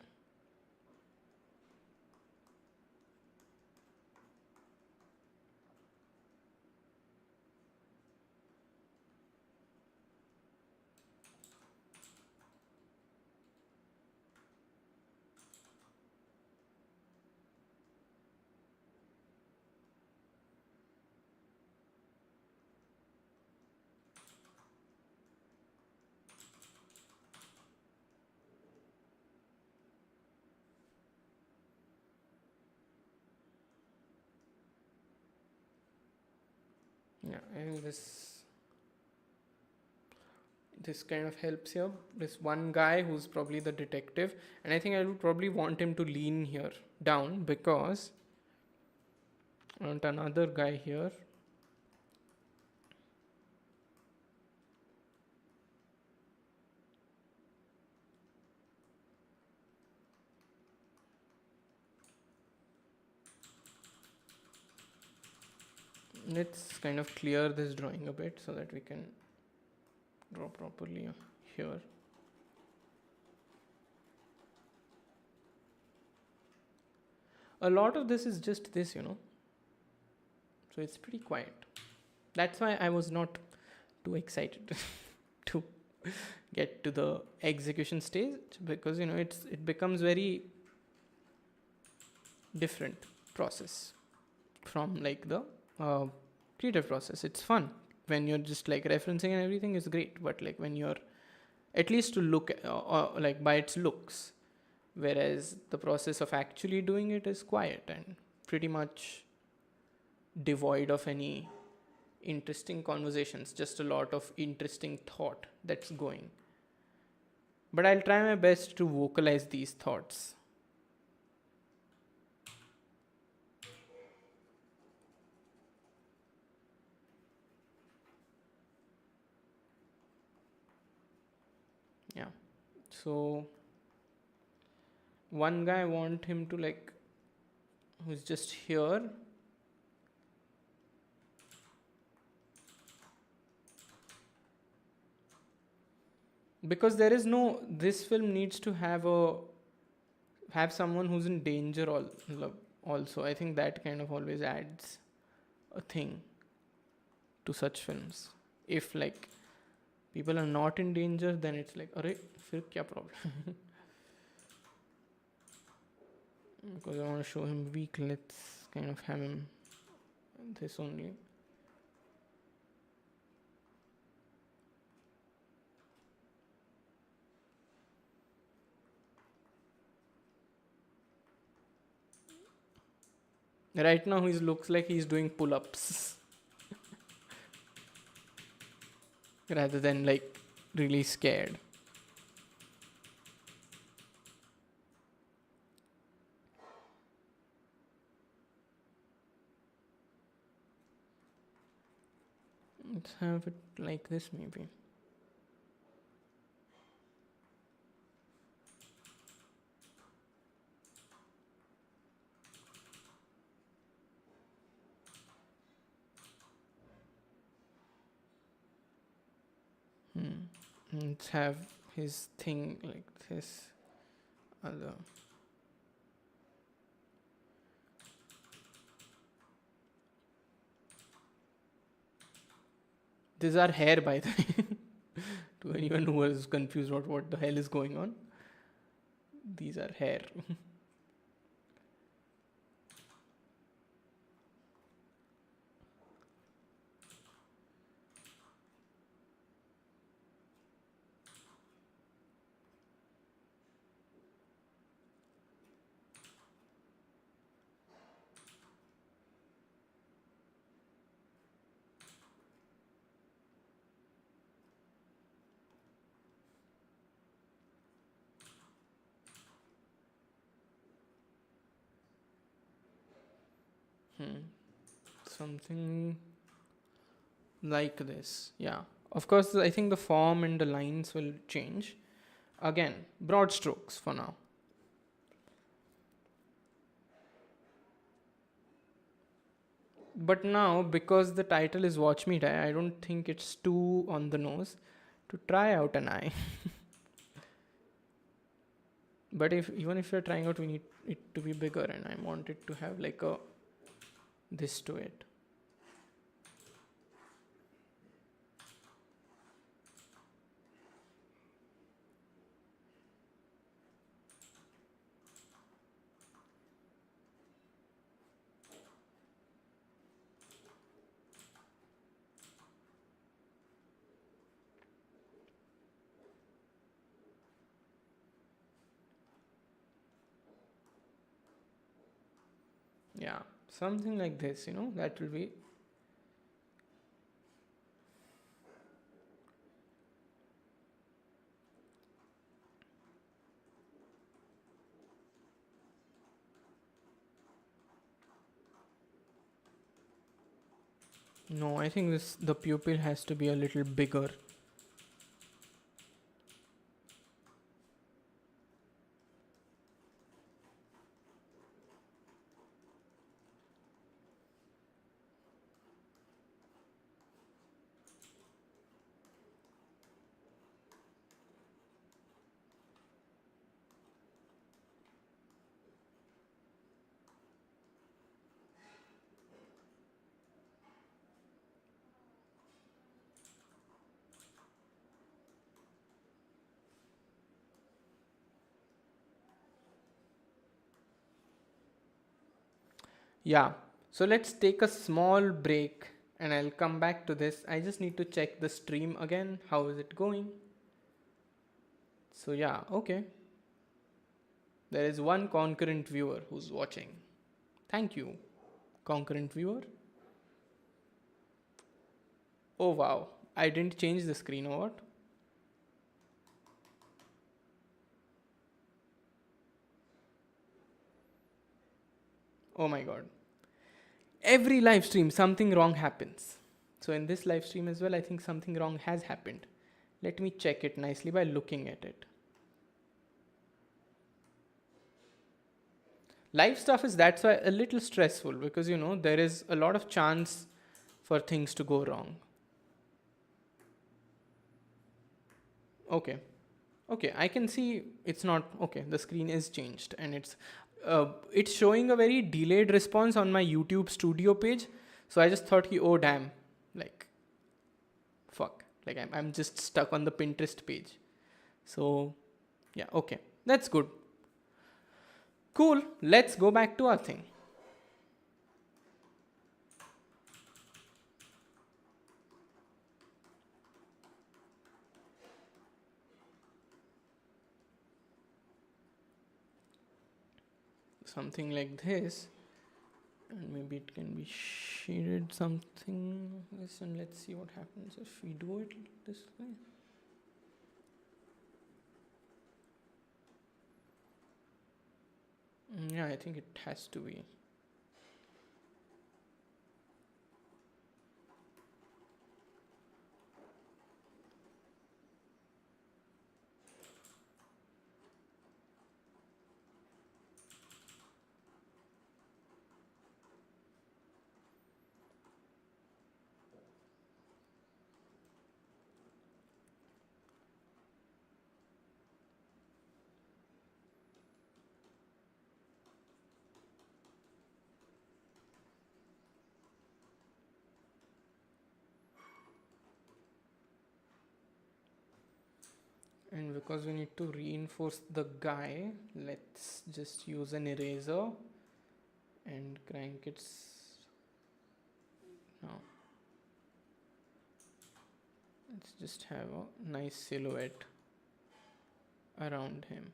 Speaker 1: Yeah, I think this kind of helps here. This one guy who's probably the detective, and I think I would probably want him to lean here down, because I want another guy here. Let's kind of clear this drawing a bit so that we can draw properly here. A lot of this is just this, so it's pretty quiet. That's why I was not too excited to get to the execution stage, because it becomes very different process from like the creative process. It's fun when you're just like referencing and everything is great, but like when you're at least to look like by its looks, whereas the process of actually doing it is quiet and pretty much devoid of any interesting conversations, just a lot of interesting thought that's going. But I'll try my best to vocalize these thoughts. Yeah. So one guy, I want him to like, who's just here, because there is no, this film needs to have someone who's in danger also. I think that kind of always adds a thing to such films. If like people are not in danger, then it's like, arey, fir kya problem? Because I want to show him weak, let's kind of have him this only. Right now he looks like he's doing pull-ups rather than like really scared. Let's have it like this maybe. Let's have his thing like this. Other. These are hair, by the way. To anyone who was confused about what the hell is going on, these are hair. Something like this. Yeah. Of course, I think the form and the lines will change. Again, broad strokes for now. But now, because the title is Watch Me Die, I don't think it's too on the nose to try out an eye. But even if you're trying out, we need it to be bigger, and I want it to have like this to it. Yeah, something like this, that will be. No, I think the pupil has to be a little bigger. Yeah. So let's take a small break and I'll come back to this. I just need to check the stream again. How is it going? So, yeah, okay. There is one concurrent viewer who's watching. Thank you, concurrent viewer. Oh, wow. I didn't change the screen or what? Oh my god. Every live stream, something wrong happens. So, in this live stream as well, I think something wrong has happened. Let me check it nicely by looking at it. Live stuff is that's why a little stressful because there is a lot of chance for things to go wrong. Okay. Okay, I can see it's not okay. The screen is changed and it's showing a very delayed response on my YouTube studio page. So I just thought, oh damn, like fuck, like I'm just stuck on the Pinterest page. So yeah, okay, that's good. Cool. Let's go back to our thing. Something like this, and maybe it can be shaded something like this, and let's see what happens if we do it this way. Yeah, I think it has to be. And because we need to reinforce the guy, let's just use an eraser and crank it. Now, let's just have a nice silhouette around him.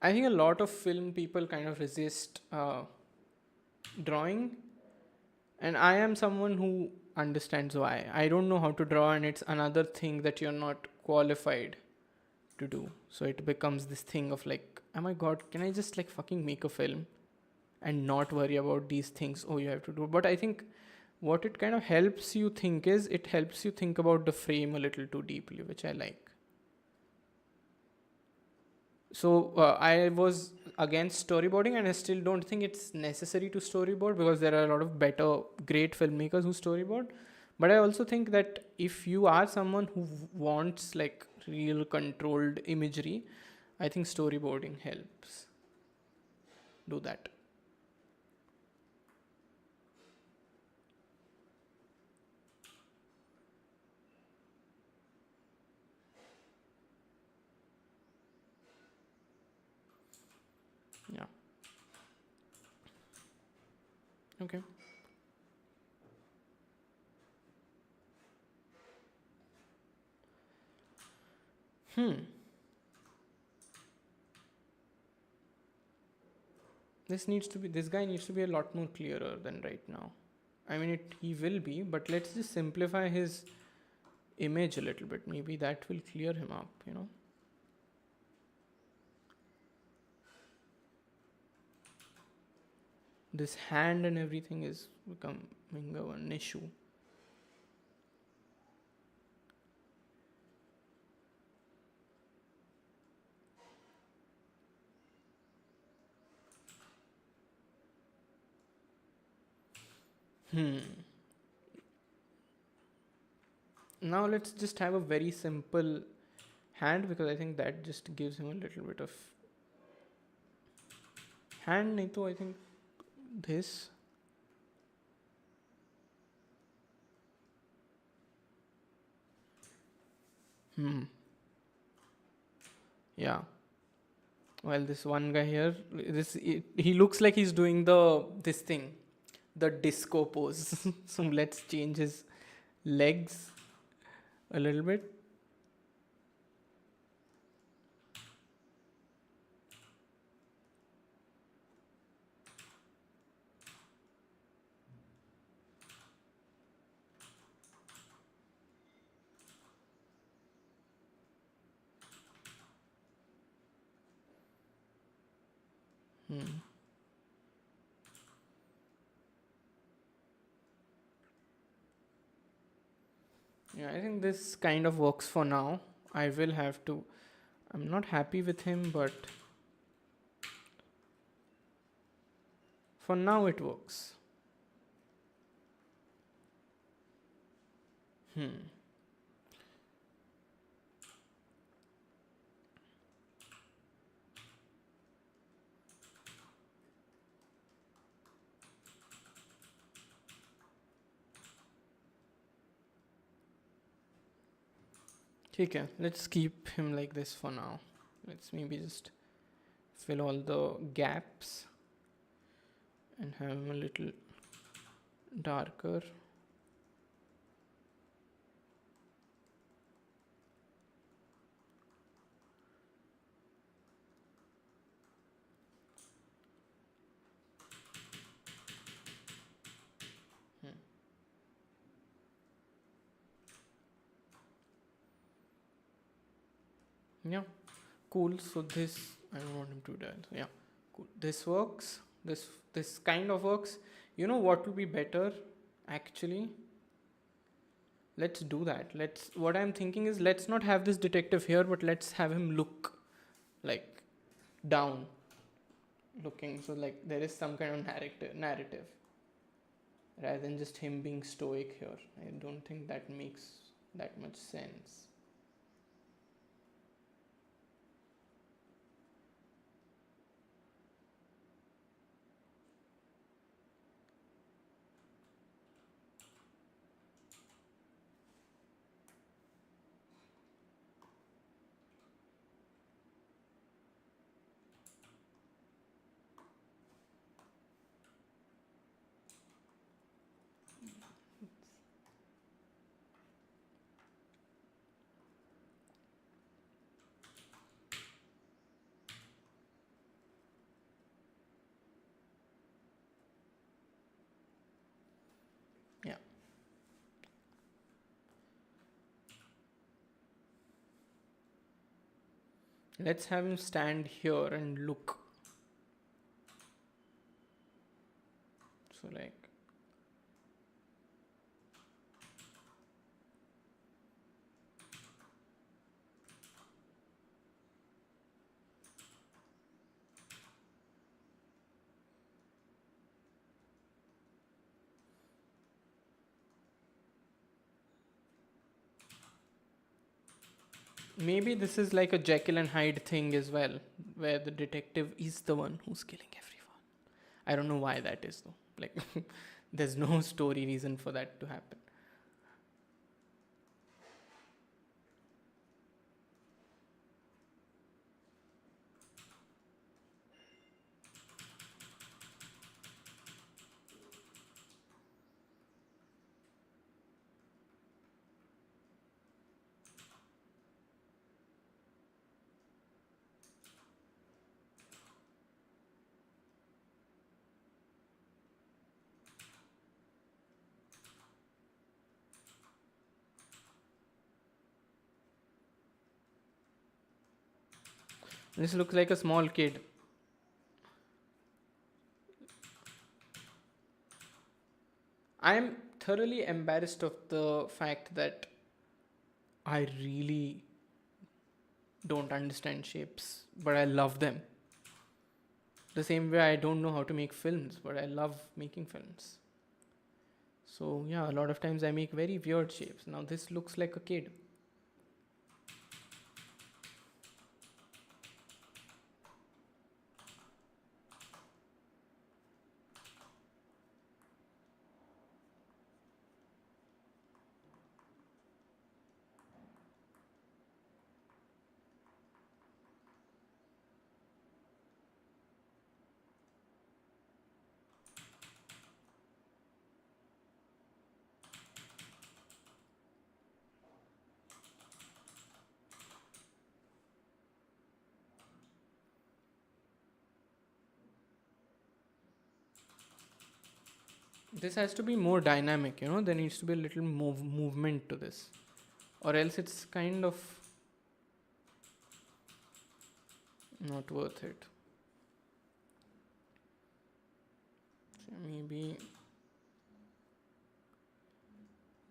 Speaker 1: I think a lot of film people kind of resist drawing, and I am someone who understands why. I don't know how to draw, and it's another thing that you're not qualified to do. So it becomes this thing of like, oh my god, can I just like fucking make a film and not worry about these things? Oh, you have to do. But I think what it kind of helps you think is it helps you think about the frame a little too deeply, which I like. So I was against storyboarding, and I still don't think it's necessary to storyboard because there are a lot of better, great filmmakers who storyboard. But I also think that if you are someone who wants like real controlled imagery, I think storyboarding helps do that. Yeah. Okay. This guy needs to be a lot more clearer than right now. I mean, he will be, but let's just simplify his image a little bit. Maybe that will clear him up. This hand and everything is becoming an issue. Now let's just have a very simple hand, because I think that just gives him a little bit of hand. I think this. Hmm. Yeah. Well, this one guy here, he looks like he's doing this thing, the disco pose. So let's change his legs a little bit. Hmm. Yeah, I think this kind of works for now. I will have to. I'm not happy with him, but for now it works. Hmm. Okay, let's keep him like this for now. Let's maybe just fill all the gaps and have him a little darker. Hmm. Yeah, cool. So this I don't want him to die. So yeah, cool. This works. This kind of works. You know what would be better, actually? Let's do that. Let's. What I'm thinking is let's not have this detective here, but let's have him look like down, looking. So like there is some kind of narrative rather than just him being stoic here. I don't think that makes that much sense. Yeah. Let's have him stand here and look. So like maybe this is like a Jekyll and Hyde thing as well, where the detective is the one who's killing everyone. I don't know why that is though. Like there's no story reason for that to happen. This looks like a small kid. I'm thoroughly embarrassed of the fact that I really don't understand shapes, but I love them. The same way I don't know how to make films, but I love making films. So yeah, a lot of times I make very weird shapes. Now this looks like a kid. This has to be more dynamic, you know, there needs to be a little movement to this, or else it's kind of not worth it. So maybe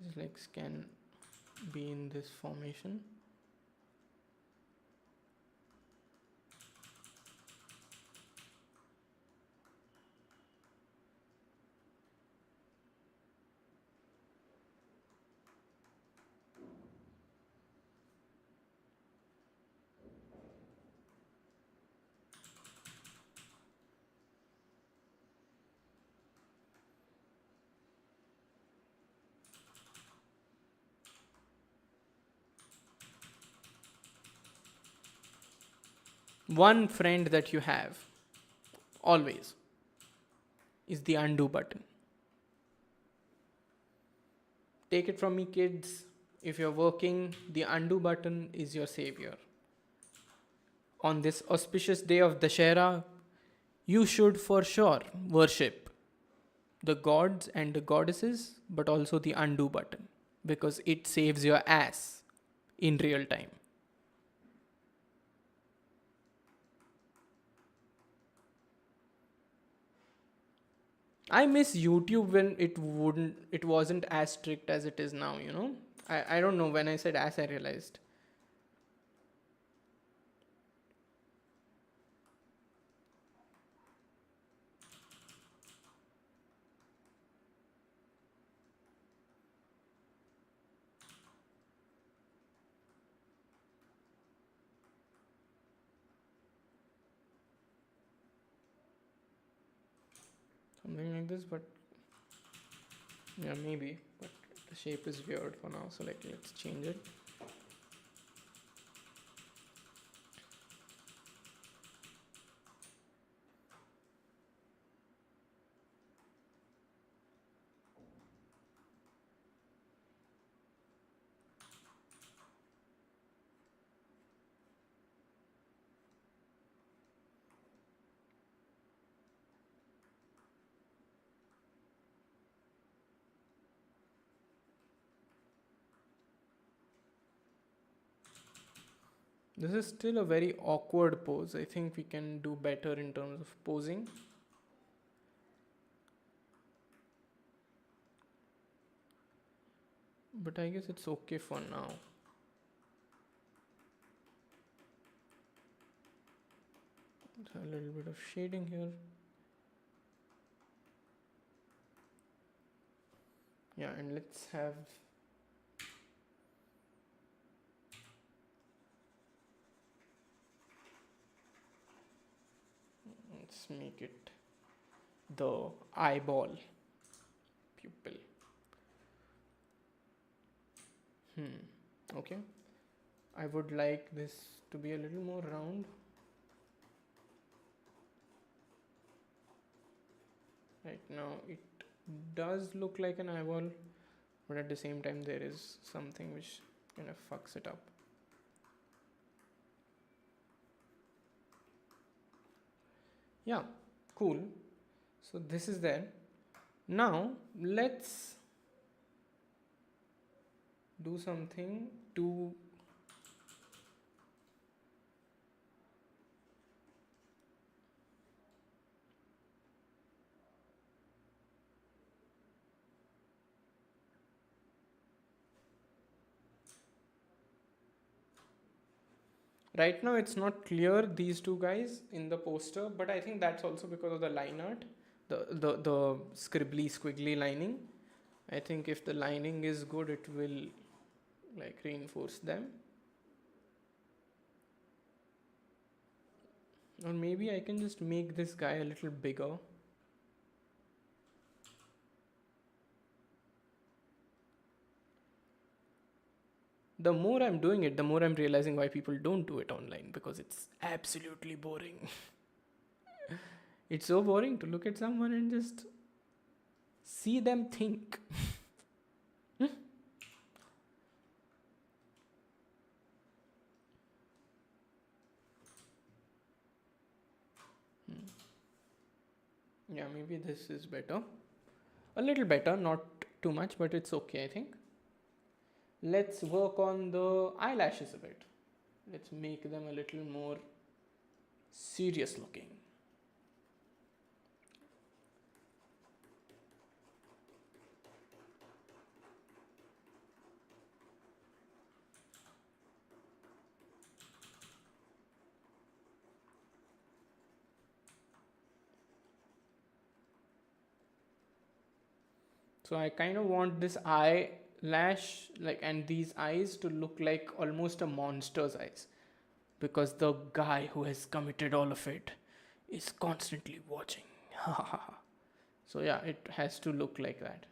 Speaker 1: these legs can be in this formation. One friend that you have always is the undo button. Take it from me, kids. If you're working, the undo button is your savior. On this auspicious day of Dashera, you should for sure worship the gods and the goddesses, but also the undo button, because it saves your ass in real time. I miss YouTube when it wasn't as strict as it is now, you know. I don't know, when I said ass I realized. Something like this, but yeah, maybe, but the shape is weird for now, so like let's change it. This is still a very awkward pose. I think we can do better in terms of posing. But I guess it's okay for now. A little bit of shading here. Yeah, and let's have let's make it the eyeball pupil. Okay. I would like this to be a little more round. Right now it does look like an eyeball, but at the same time there is something which kind of fucks it up. Yeah, cool. So this is there. Now let's do something to right now it's not clear, these two guys in the poster, but I think that's also because of the line art, the scribbly squiggly lining. I think if the lining is good, it will like reinforce them. Or maybe I can just make this guy a little bigger. The more I'm doing it, the more I'm realizing why people don't do it online, because it's absolutely boring. It's so boring to look at someone and just see them think. Yeah, maybe this is better. A little better, not too much, but it's okay, I think. Let's work on the eyelashes a bit. Let's make them a little more serious looking. So I kind of want this eyelash like and these eyes to look like almost a monster's eyes, because the guy who has committed all of it is constantly watching. So yeah, it has to look like that.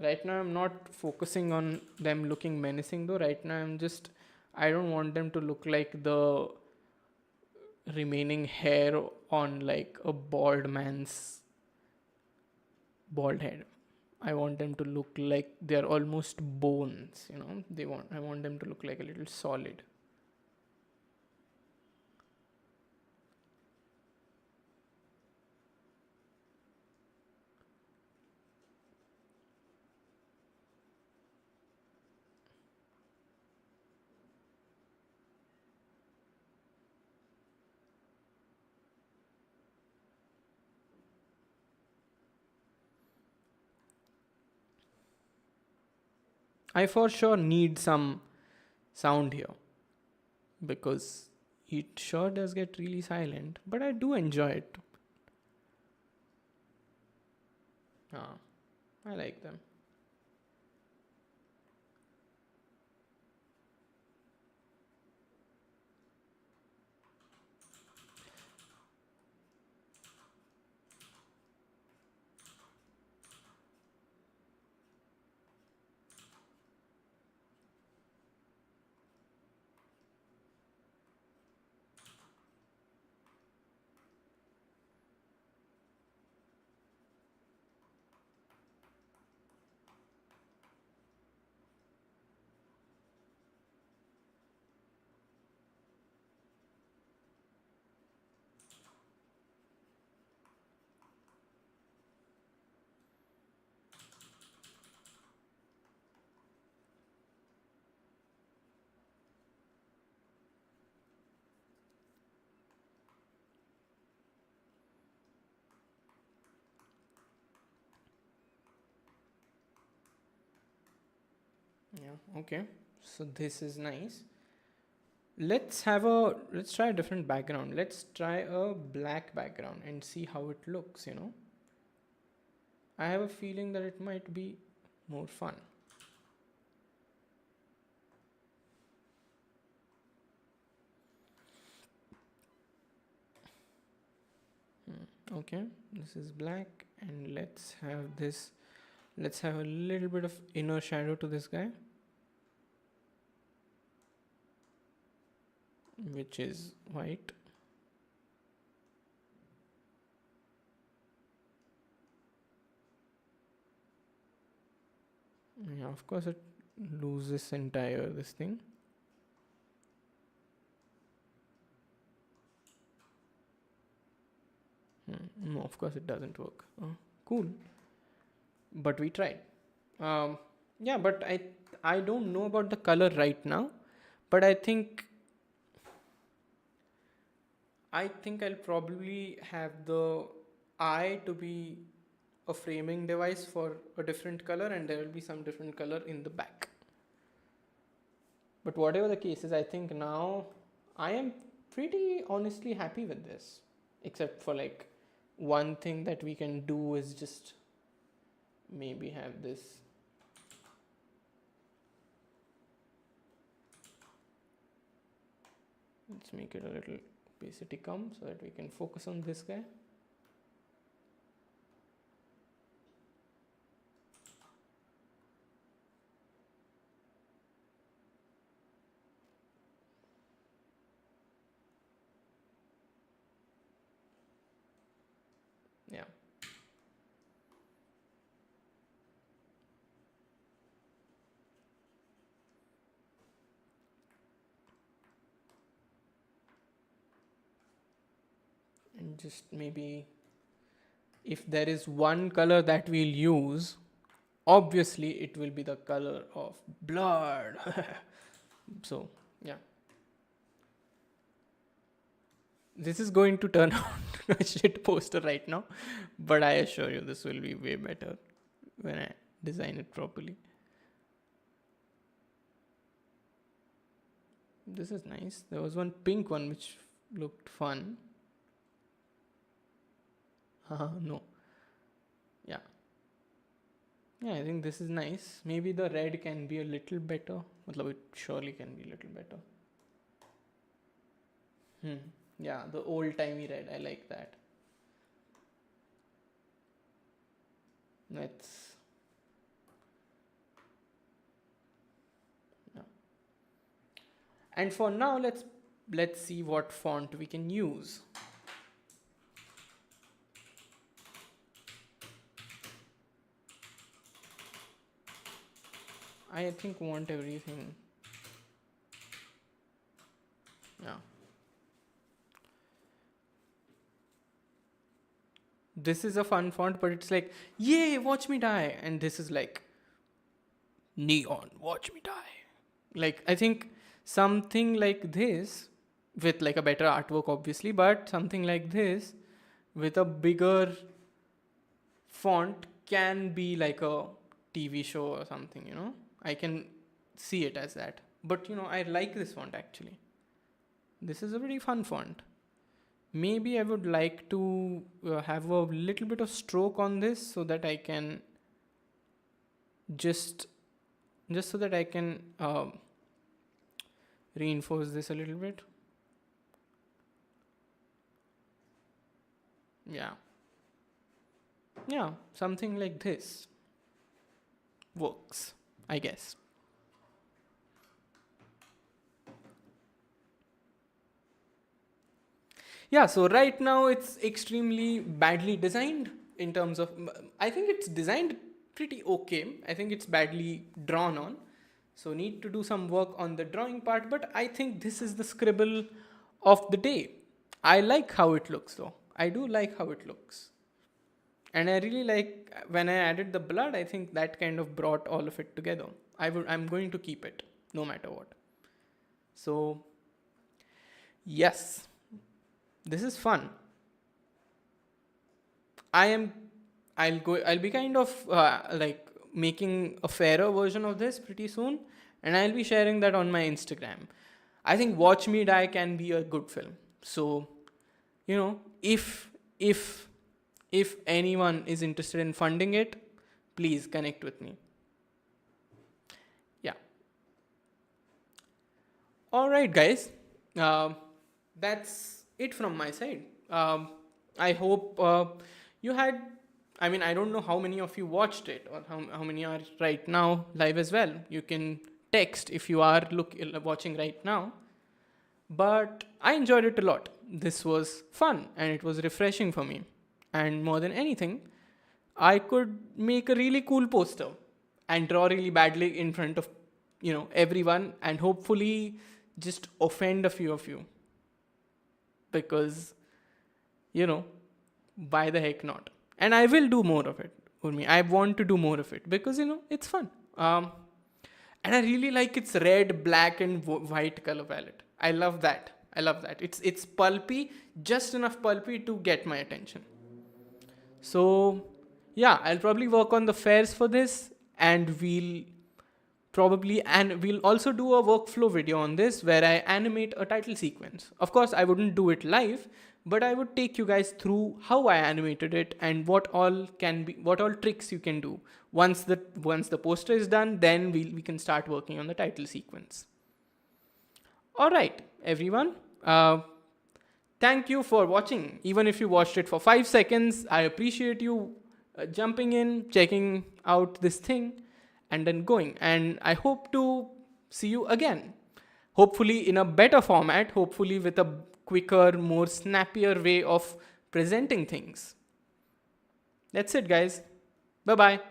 Speaker 1: Right now I'm not focusing on them looking menacing though. Right now I don't want them to look like the remaining hair on like a bald man's bald head. I want them to look like they're almost bones, you know. I want them to look like a little solid. I for sure need some sound here because it sure does get really silent, but I do enjoy it. Ah, I like them. Yeah, okay. So this is nice. Let's try a different background. Let's try a black background and see how it looks, you know. I have a feeling that it might be more fun. Okay, this is black, and let's have a little bit of inner shadow to this guy, which is white. Yeah, of course it loses entire this thing. No, of course it doesn't work. Oh, cool, but we tried. Yeah, but I don't know about the color right now, but I think I'll probably have the eye to be a framing device for a different color, and there will be some different color in the back. But whatever the case is, I think now I am pretty honestly happy with this, except for like one thing that we can do is just maybe have this. Let's make it a little opacity come so that we can focus on this guy. Yeah. just maybe if there is one color that we'll use, obviously it will be the color of blood. So yeah, this is going to turn out a shit poster right now, but I assure you this will be way better when I design it properly. This is nice. There was one pink one which looked fun. No. Yeah. Yeah, I think this is nice. Maybe the red can be a little better. It surely can be a little better. Yeah, the old-timey red. I like that. Let's... Yeah. And for now, let's see what font we can use. I think want everything. Yeah. This is a fun font, but it's like, yay, watch me die. And this is like, neon, watch me die. Like, I think something like this, with like a better artwork, obviously, but something like this with a bigger font can be like a TV show or something, you know. I can see it as that. But, you know, I like this font actually. This is a very fun font. Maybe I would like to have a little bit of stroke on this so that I can just so that I can reinforce this a little bit. Yeah, something like this works, I guess. Yeah, so right now it's extremely badly designed in terms of, I think it's designed pretty okay. I think it's badly drawn on. So need to do some work on the drawing part, but I think this is the scribble of the day. I like how it looks though. I do like how it looks. And I really like when I added the blood, I think that kind of brought all of it together. I'm going to keep it no matter what. So yes, this is fun. I'll be kind of like making a fairer version of this pretty soon, and I'll be sharing that on my Instagram. I think Watch Me Die can be a good film. So, you know, if anyone is interested in funding it, please connect with me. Yeah. All right, guys. That's it from my side. I hope you had, I mean, I don't know how many of you watched it or how many are right now live as well. You can text if you are watching right now. But I enjoyed it a lot. This was fun and it was refreshing for me. And more than anything, I could make a really cool poster and draw really badly in front of, you know, everyone and hopefully just offend a few of you. Because, you know, why the heck not? And I will do more of it, Urmi. I want to do more of it because, you know, it's fun. And I really like its red, black and white color palette. I love that. It's pulpy, just enough pulpy to get my attention. So yeah, I'll probably work on the fairs for this, and we'll also do a workflow video on this where I animate a title sequence. Of course, I wouldn't do it live, but I would take you guys through how I animated it and what all tricks you can do. Once the poster is done, then we can start working on the title sequence. All right, everyone. Thank you for watching. Even if you watched it for 5 seconds, I appreciate you jumping in, checking out this thing, and then going. And I hope to see you again. Hopefully in a better format, hopefully with a quicker, more snappier way of presenting things. That's it, guys. Bye-bye.